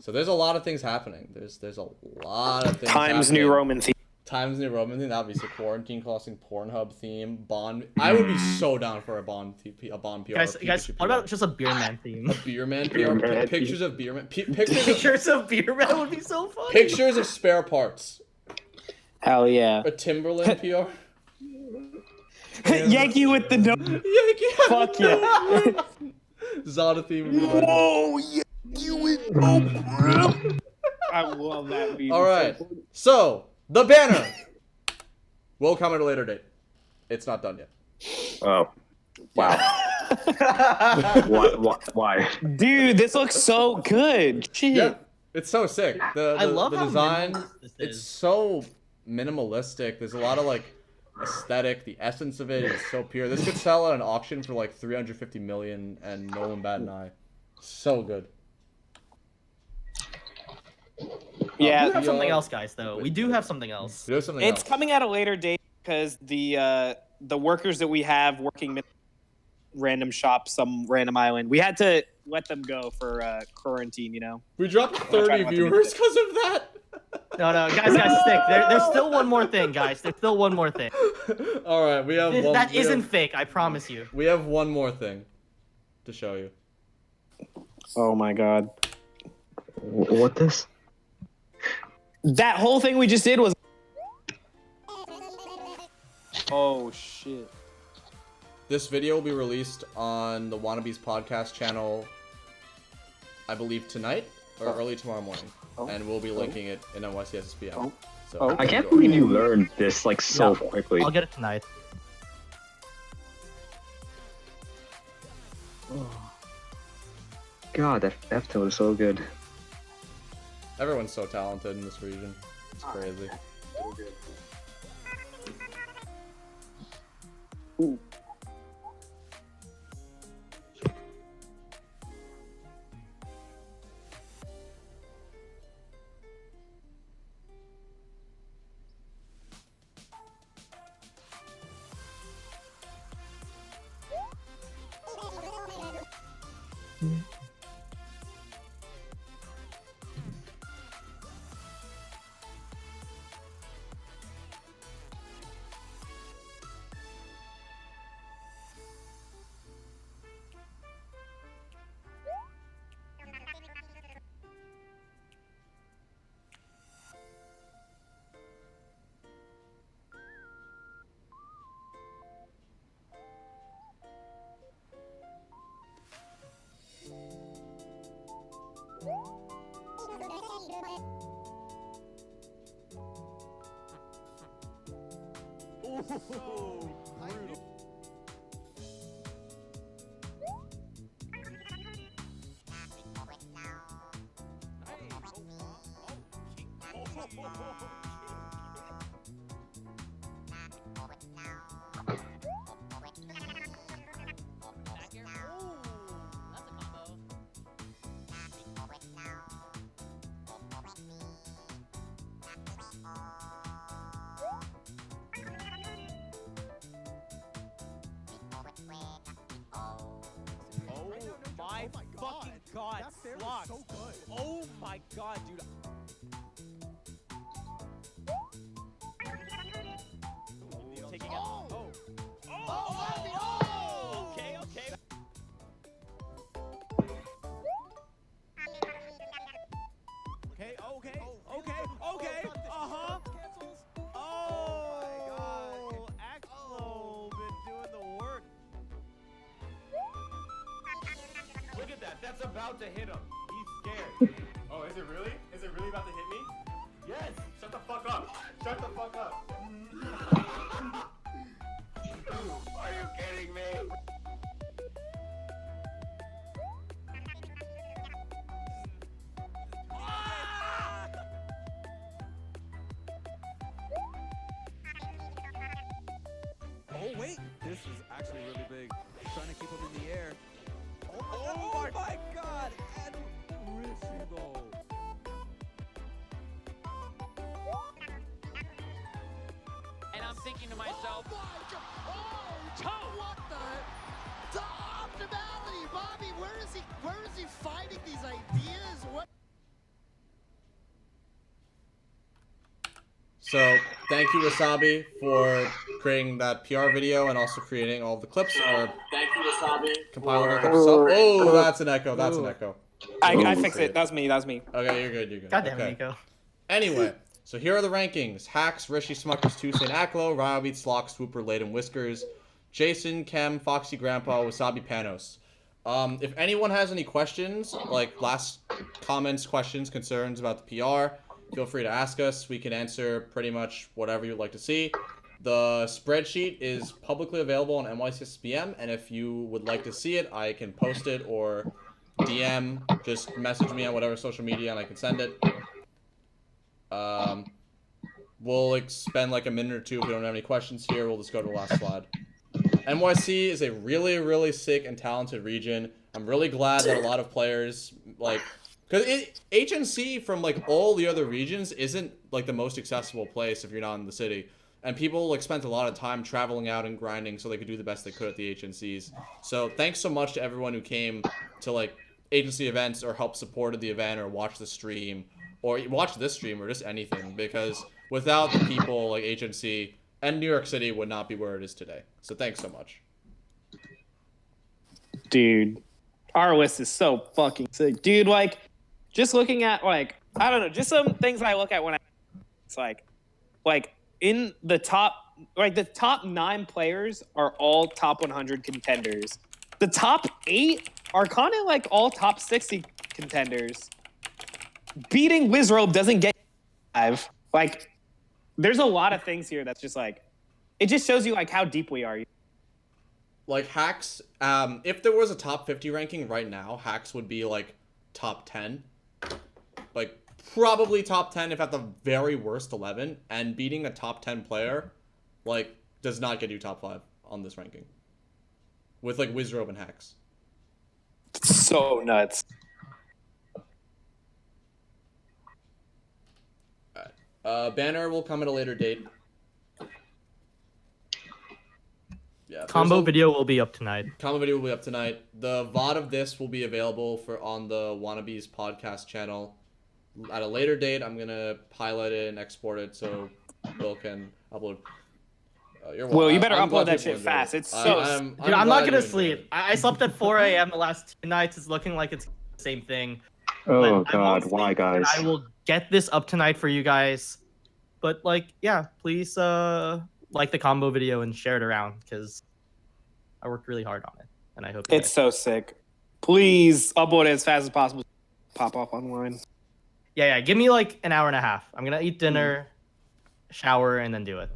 So there's a lot of things happening. There's a lot of things. Times happening. New Roman theme. Times New Roman theme, obviously Quarantine Crossing, Pornhub theme, Bond. I would be so down for a Bond PR. Guys, Pikachu what PR. about just a beer man theme? A beer man PR? Beer man Pictures of beer man. Pictures Pictures of beer man would be so fun. pictures of spare parts. Hell yeah. A Timberland PR. Yankee with the no. Yeah, Fuck yeah. Zada theme. would be fun. Oh yeah, you with no. I love that meme. All right. So the banner will come at a later date. It's not done yet. Oh, wow. Why? Dude, this looks so good. Shit. Yeah, it's so sick. I love the how design. minimalist this It's is. so minimalistic. There's a lot of like aesthetic. The essence of it is so pure. This could sell at an auction for like 350 million, and no one bat an eye. So good. Yeah. We do have something PR. else, guys. Though we do have something else. Do something It's else. coming at a later date because the workers that we have working random shop, some random island, we had to let them go for quarantine. You know. We dropped trying 30 to let them viewers because of that. No, guys, stick. There's still one more thing, guys. There's still one more thing. All right, we have one. That we isn't have- fake. I promise you. We have one more thing to show you. Oh my god. What this? That whole thing we just did was. Oh shit. This video will be released on the Wannabes podcast channel, I believe tonight or early tomorrow morning, and we'll be linking it in NYC SSBM. So I can't believe you learned this like so Yeah. quickly. I'll get it tonight. God, that F-Toad is so good. Everyone's so talented in this region. It's crazy. My fucking god, Slox. So good. Oh my god, dude. Taking out. Okay. That's about to hit him. He's scared. Oh, is it really? Is it really about to hit me? Yes. Shut the fuck up. Shut the fuck up. Are you kidding me? Oh wait, this is actually really big. Trying to keep him in the air. Oh my God! And Risky though. And I'm thinking to myself, Oh my God! What the optimality, Bobby? Where is he finding these ideas? What? So, thank you, Wassabi, for creating that PR video and also creating all the clips. Or Thank you, Wassabi. compiling the clips. Oh, that's an echo. That's an echo. I fixed it. That was me. Okay, you're good. You're good. God damn it, Okay. Nico. Anyway, so here are the rankings. Hacks, Rishi, Smuckers, Tuesday, Aklo, Ryobeat, Slox, TheSWOOPER, Leighton, Whiskers, Jason, Chem, Foxy Grandpa, Wassabi, Panos. If anyone has any questions, like last comments, questions, concerns about the PR, feel free to ask us. We can answer pretty much whatever you'd like to see. The spreadsheet is publicly available on NYC, and if you would like to see it, I can post it or DM, just message me on whatever social media and I can send it. We'll spend like a minute or two if we don't have any questions here. We'll just go to the last slide. NYC is a really, really sick and talented region. I'm really glad that a lot of players, because HNC from all the other regions isn't the most accessible place if you're not in the city. And people spent a lot of time traveling out and grinding so they could do the best they could at the HNCs. So thanks so much to everyone who came to agency events or helped supported the event or watched the stream or watched this stream or just anything, because without the people HNC and New York City would not be where it is today. So thanks so much. Dude, our list is so fucking sick. Dude, just looking at, I don't know, just some things I look at when it's in the top, the top 9 players are all top 100 contenders. The top 8 are kind of all top 60 contenders. Beating Wizrobe doesn't get 5. There's a lot of things here that's just it just shows you how deep we are. Hacks, if there was a top 50 ranking right now, Hacks would be top 10. Probably top 10 if at the very worst 11, and beating a top 10 player does not get you top 5 on this ranking with Wizrobe and Hacks. So nuts. Banner will come at a later date. Yeah, Combo video will be up tonight. Combo video will be up tonight. The VOD of this will be available on the Wannabes podcast channel at a later date. I'm gonna pilot it and export it so Will can upload. Will, you better upload that shit fast. It's so. Dude, I'm not gonna sleep. I slept at 4 a.m. the last 2 nights. It's looking like it's the same thing. Oh But God, why, guys? I will get this up tonight for you guys. But yeah, please like the combo video and share it around because I worked really hard on it, and I hope It's so sick. Please upload it as fast as possible. Pop off online. Yeah. Give me an hour and a half. I'm gonna eat dinner, shower, and then do it.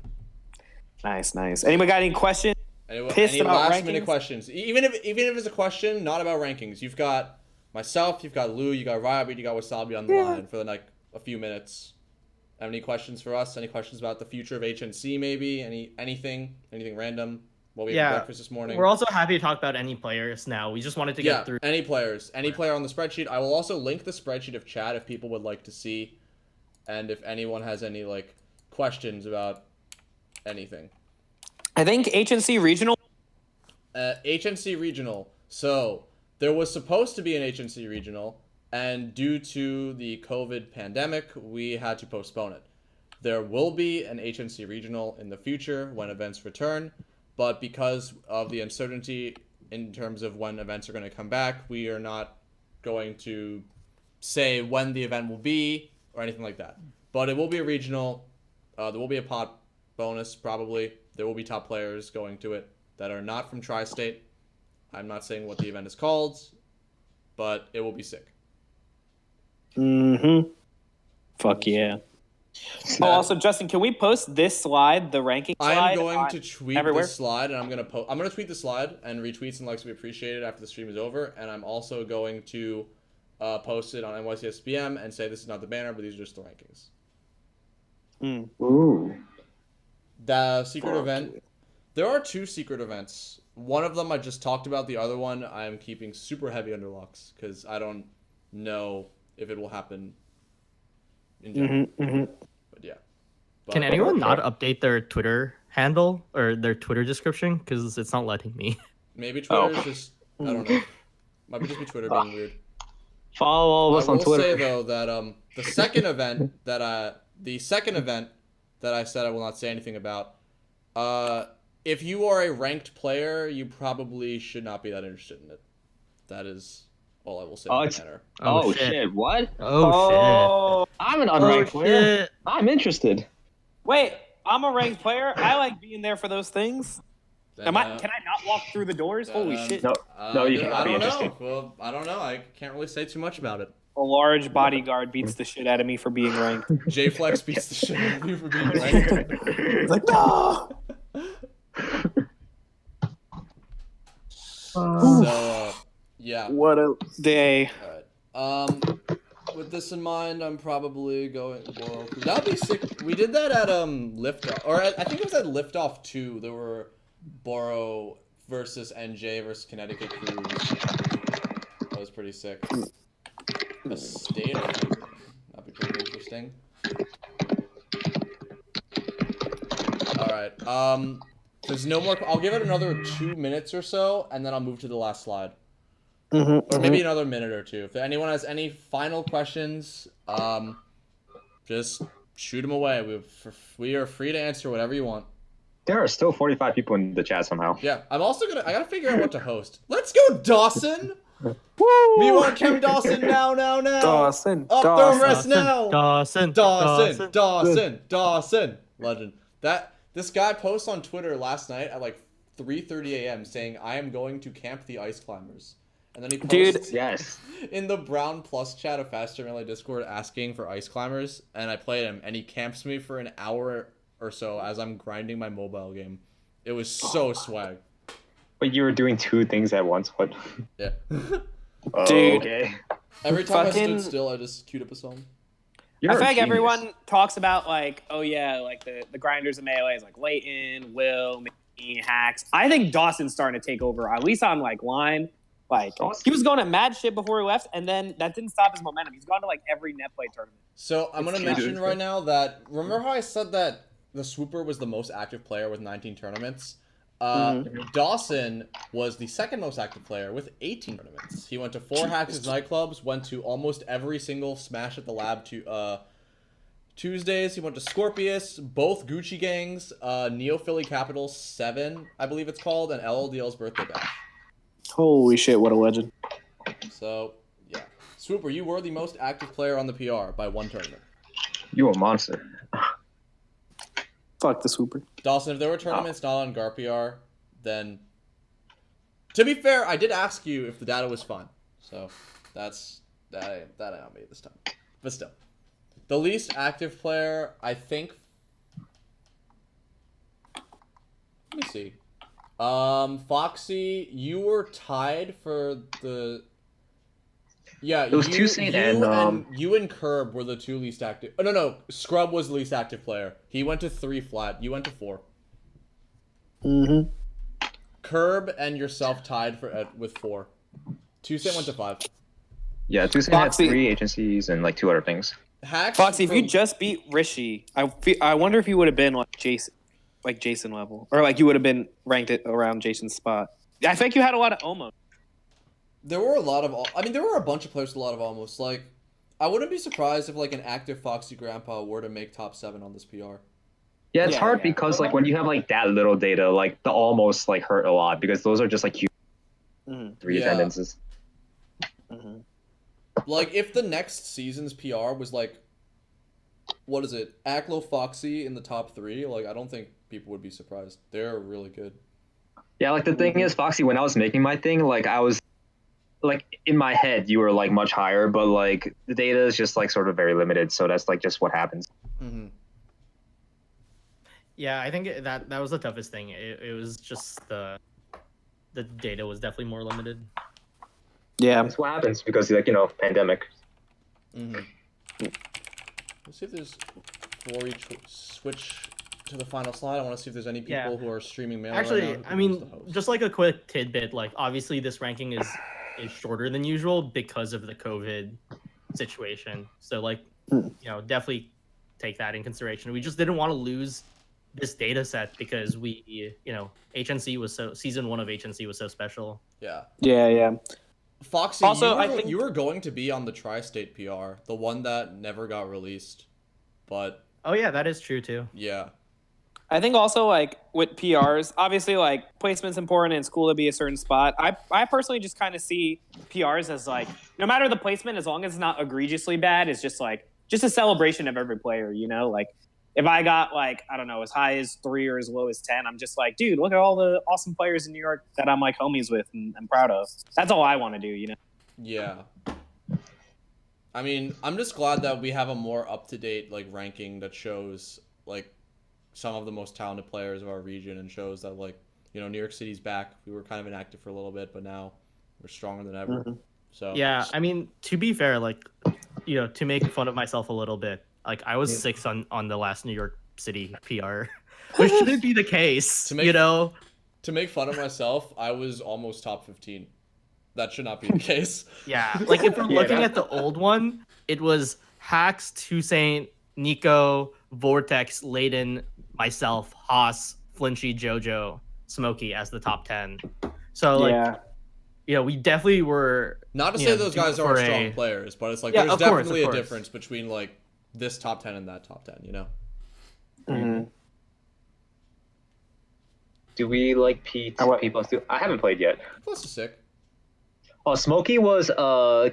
Nice. Anybody got any questions? Any about last minute rankings? questions? Even if it's a question not about rankings, you've got myself, you've got Lou, you got Ryobeat, you got Wassabi on the line for a few minutes. Have any questions for us? Any questions about the future of HNC? Maybe anything random? What we had for breakfast this morning. We're also happy to talk about any players now. We just wanted to get through. Any players, player on the spreadsheet. I will also link the spreadsheet of chat if people would like to see, and if anyone has any questions about anything. I think HNC regional. HNC regional. So there was supposed to be an HNC regional, and due to the COVID pandemic, we had to postpone it. There will be an HNC regional in the future when events return. But because of the uncertainty in terms of when events are going to come back, we are not going to say when the event will be or anything like that. But it will be a regional. There will be a pot bonus, probably. There will be top players going to it that are not from Tri-State. I'm not saying what the event is called, but it will be sick. Fuck yeah. Oh, also, Justin, can we post this slide, the ranking slide? I am going to tweet everywhere? this slide, and I'm gonna tweet the slide, and retweets and likes will be appreciated after the stream is over. And I'm also going to post it on NYC SBM and say this is not the banner, but these are just the rankings. Ooh. The secret event. There are 2 secret events. One of them I just talked about. The other one I am keeping super heavy under locks because I don't know if it will happen in general. But yeah. Can anyone not update their Twitter handle or their Twitter description? Because it's not letting me. Maybe Twitter is just, I don't know. Might just be Twitter being weird. Follow all of us on Twitter. I will say though that the second event that I said I will not say anything about, if you are a ranked player, you probably should not be that interested in it. That is all I will say. Oh shit! What? Oh shit! I'm an unranked player. I'm interested. Wait, I'm a ranked player. I like being there for those things. Can I not walk through the doors? Holy shit! No, you cannot be interested. Well, I don't know. I can't really say too much about it. A large bodyguard beats the shit out of me for being ranked. J-Flex beats the shit out of you for being ranked. It's like, no! So, yeah. What a day. All right. With this in mind, I'm probably going. Well, that'd be sick. We did that at Liftoff, or I think it was at Liftoff 2. There were Borough versus NJ versus Connecticut Cruise. That was pretty sick. A state. That'd be pretty interesting. All right. There's no more. I'll give it another 2 minutes or so, and then I'll move to the last slide. Or maybe another minute or two. If anyone has any final questions, just shoot them away. We are free to answer whatever you want. There are still 45 people in the chat somehow. Yeah, I gotta figure out what to host. Let's go, Dawson! We want Chem Dawson now. Dawson. Up the rest now. Dawson. Legend. This guy posts on Twitter last night at like 3:30 a.m. saying, "I am going to camp the ice climbers." And then he posts yes, in the Brown Plus chat of Faster Melee Discord asking for ice climbers, and I played him, and he camps me for an hour or so as I'm grinding my mobile game. It was so swag. But you were doing 2 things at once. What? Yeah. Dude. Okay. Every time I stood still, I just queued up a song. I feel like everyone talks about like, oh yeah, like the grinders of Melee is like Leighton, Will, me, Hacks. I think Dawson's starting to take over, at least on like line. Like he was going at mad shit before he left, and then that didn't stop his momentum. He's gone to like every net play tournament. So I'm gonna mention right now that remember how I said that TheSWOOPER was the most active player with 19 tournaments? Dawson was the second most active player with 18 tournaments. He went to 4 Hacks' nightclubs, went to almost every single Smash at the Lab Tuesdays. He went to Scorpius, both Gucci gangs, Neo Philly Capital 7, I believe it's called, and LLDL's birthday bash. Holy shit, what a legend. So, yeah. SWOOPER, you were the most active player on the PR by 1 tournament. You a monster. Fuck TheSWOOPER. Dawson, if there were tournaments not on GarPR, then... To be fair, I did ask you if the data was fun. So, that ain't on me this time. But still. The least active player, I think... Let me see. Foxy, you were tied for the... Yeah, it was Tuesday and you and Curb were the 2 least active. Oh, no, Scrub was the least active player. He went to 3 flat. You went to 4. Curb and yourself tied with 4. Tuesday went to 5. Yeah, Tuesday had 3 agencies and like 2 other things. Foxy, if you just beat Rishi, I wonder if you would have been like Jason level, or like you would have been ranked around Jason's spot. I think you had a lot of almost. There were a lot of... I mean, there were a bunch of players with a lot of almost. Like, I wouldn't be surprised if, like, an active Foxy Grandpa were to make top 7 on this PR. Yeah, it's hard because, like, when you have, like, that little data, like, the almost, like, hurt a lot because those are just, like, huge 3 attendances. Like, if the next season's PR was, like, what is it? Aklo Foxy in the top 3, like, I don't think people would be surprised. They're really good. Yeah, like, the thing is, Foxy, when I was making my thing, like, I was like in my head you were like much higher, but like the data is just like sort of very limited, so that's like just what happens. Mm-hmm. Yeah, I think that was the toughest thing. It was just the data was definitely more limited. Yeah. That's what happens because like pandemic. Mm-hmm. Let's see if there's, before we switch to the final slide, I want to see if there's any people who are streaming mail. Actually, right now I mean, just like a quick tidbit, like obviously this ranking is shorter than usual because of the COVID situation. So like, definitely take that in consideration. We just didn't want to lose this data set because HNC was season 1 of HNC was so special. Yeah. Yeah. Foxy, Also, I think you were going to be on the Tri-State PR, the one that never got released, but... Oh yeah, that is true too. Yeah. I think also, like, with PRs, obviously, like, placement's important and it's cool to be a certain spot. I personally just kind of see PRs as, like, no matter the placement, as long as it's not egregiously bad, it's just, like, just a celebration of every player, Like, if I got, like, I don't know, as high as 3 or as low as 10, I'm just like, dude, look at all the awesome players in New York that I'm, like, homies with and I'm proud of. That's all I want to do, Yeah. I mean, I'm just glad that we have a more up-to-date, like, ranking that shows, like, some of the most talented players of our region and shows that, like, New York City's back. We were kind of inactive for a little bit, but now we're stronger than ever. Mm-hmm. So yeah, I mean, to be fair, like, to make fun of myself a little bit, like, I was 6th on the last New York City PR, which shouldn't be the case, To make fun of myself, I was almost top 15. That should not be the case. Yeah, like, if we're looking at the old one, it was Hacks, Toussaint, Nico, Vortex, Leighton, myself, Haas, Flinchy, Jojo, Smokey as the top 10. So, like, we definitely were... Not to say those guys aren't strong players, but it's like there's definitely a difference between, like, this top 10 and that top 10, Mm-hmm. Do we like P plus 2? I haven't played yet. Plus is sick. Oh, Smokey was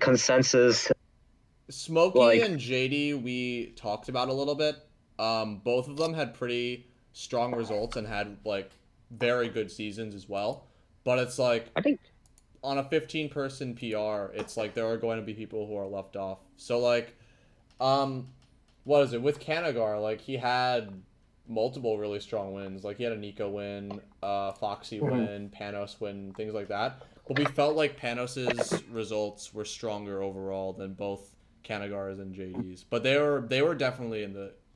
consensus. Smokey and JD we talked about a little bit. Both of them had pretty strong results and had like very good seasons as well. But it's like I think on a 15-person PR, it's like there are going to be people who are left off. So like, what is it with Kanagar? Like he had multiple really strong wins. Like he had a Nico win, Foxy win, Panos win, things like that. But we felt like Panos's results were stronger overall than both Kanagar's and JD's. But they were definitely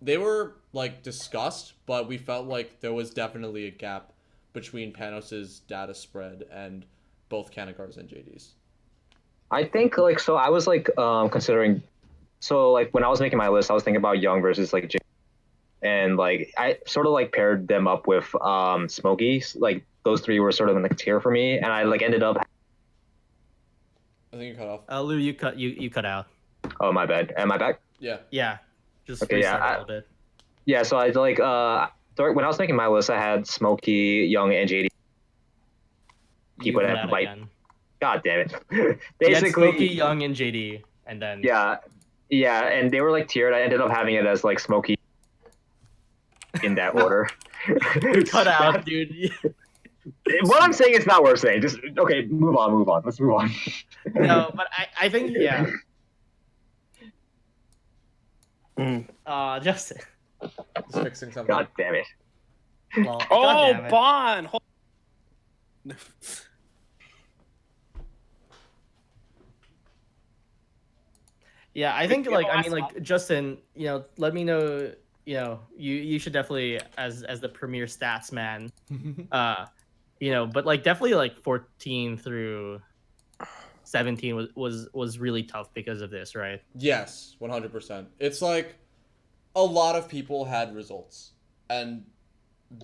they were like discussed, but we felt like there was definitely a gap between Panos's data spread and both Kanagar's and JD's. I think like so I was like considering like when I was making my list, I was thinking about Young versus like JD. And like I sort of like paired them up with Smokey. Like those three were sort of in the tier for me, and I like ended up. I think you cut off. Lou, you cut out. Oh, my bad. Am I back? Yeah. Yeah. Just restart a little bit. Yeah. So I like when I was making my list, I had Smokey, Young, and JD. You cut out again. God damn it! Basically, Smokey, Young, and JD, and then yeah, and they were like tiered. I ended up having it as like Smokey. In that order. You cut out, dude. What I'm saying is not worth saying. Just okay, move on. Let's move on. No, but I think Justin. Just fixing something. God damn it. Well, God damn it. Bond. Yeah, I think like Justin, let me know. You should definitely as the premier stats man, but like definitely like 14 through 17 was really tough because of this, right? Yes, 100%. It's like a lot of people had results, and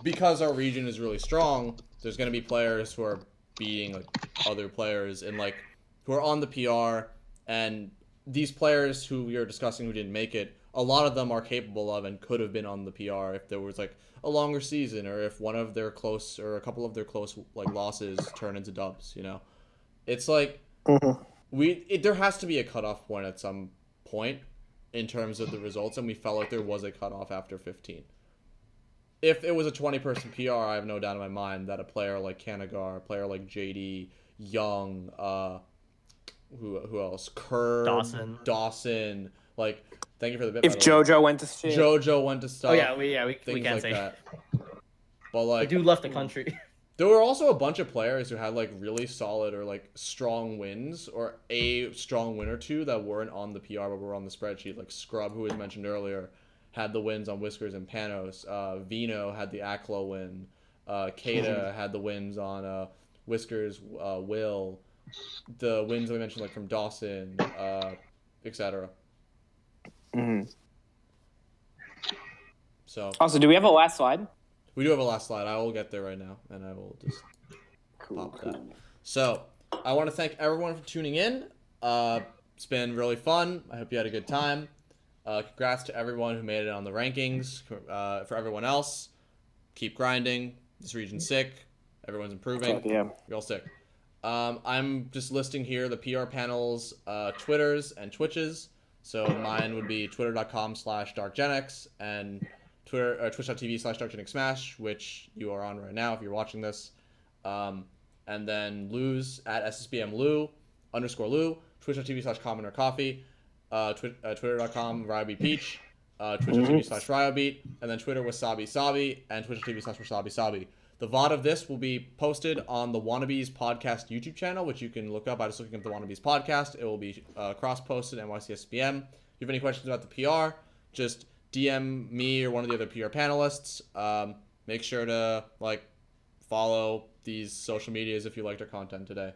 because our region is really strong, there's going to be players who are beating like other players and like who are on the PR, and these players who we are discussing who didn't make it, a lot of them are capable of and could have been on the PR if there was like a longer season or if one of their close or a couple of their close like losses turn into dubs, It's like there has to be a cutoff point at some point in terms of the results, and we felt like there was a cutoff after 15. If it was a 20-person PR, I have no doubt in my mind that a player like Kanagar, a player like JD, Young, who else? Curb, Dawson. Like, thank you for the bit. If JoJo went to shit. JoJo went to stuff. Oh yeah, we things can't like say that. But like, the dude left the country. There were also a bunch of players who had like really solid or like strong wins, or a strong win or two that weren't on the PR but were on the spreadsheet. Like Scrub, who was mentioned earlier, had the wins on Whiskers and Panos. Vino had the Aklo win. Kata had the wins on Whiskers, Will. The wins that we mentioned, like from Dawson, etc. So. Also, do we have a last slide? We do have a last slide. I will get there right now, and I will just pop that. So, I want to thank everyone for tuning in. It's been really fun. I hope you had a good time. Congrats to everyone who made it on the rankings. For everyone else, keep grinding. This region's sick. Everyone's improving. Yeah. You're all sick. I'm just listing here the PR panel's Twitters and Twitches. So mine would be twitter.com/Darkgenex and twitch.tv/Darkgenex Smash, which you are on right now if you're watching this. And then Lou's at @SSBMLou _Lou, twitch.tv/Commoner twitter.com Ryobeat Peach, twitch.tv/Ryobeat, and then Twitter Wassabi, and twitch.tv/Wassabi. The VOD of this will be posted on the Wannabes Podcast YouTube channel, which you can look up by just looking up the Wannabes Podcast. It will be cross-posted NYC SBM. If you have any questions about the PR, just DM me or one of the other PR panelists. Make sure to follow these social medias if you liked our content today.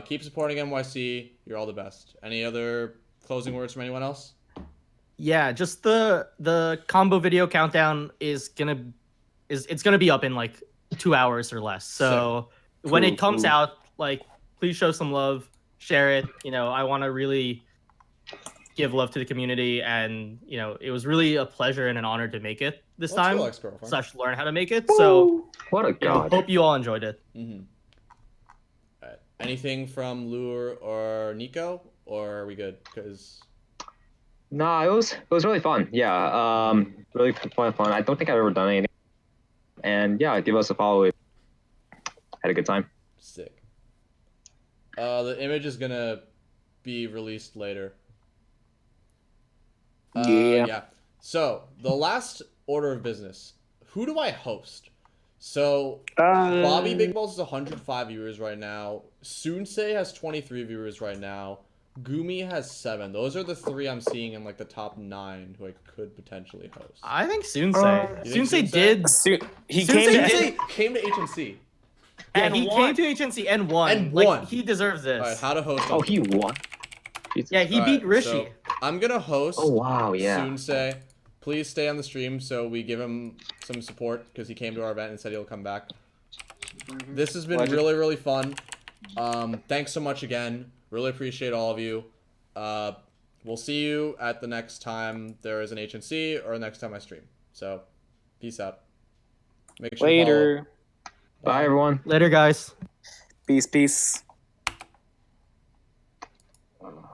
Keep supporting NYC. You're all the best. Any other closing words from anyone else? Yeah, just the combo video countdown is gonna be up in 2 hours or less. So when it comes out, please show some love, share it. I want to really give love to the community, and it was really a pleasure and an honor to make it this time. / learn how to make it. So what a god! Hope you all enjoyed it. Mm-hmm. All right. Anything from Lure or Nico, or are we good? Because nah, it was really fun. Yeah, really fun. I don't think I've ever done anything. And yeah, give us a follow. Had a good time. Sick. The image is gonna be released later. Yeah. So the last order of business. Who do I host? So Bobby Big Balls is 105 viewers right now. Sunsei has 23 viewers right now. Gumi has 7. Those are the 3 I'm seeing in the top 9 who I could potentially host. I think Sunsei. Sunsei did. He came to HNC. Yeah, he came to HNC and won. He deserves this. All right, how to host? Oh, he won. Yeah, he beat Rishi. So I'm gonna host. Oh wow, yeah. Sunsei. Please stay on the stream so we give him some support because he came to our event and said he'll come back. This has been really, really fun. Thanks so much again. Really appreciate all of you. We'll see you at the next time there is an HNC or next time I stream. So, peace out. Make sure Later. Bye, everyone. Later, guys. Peace.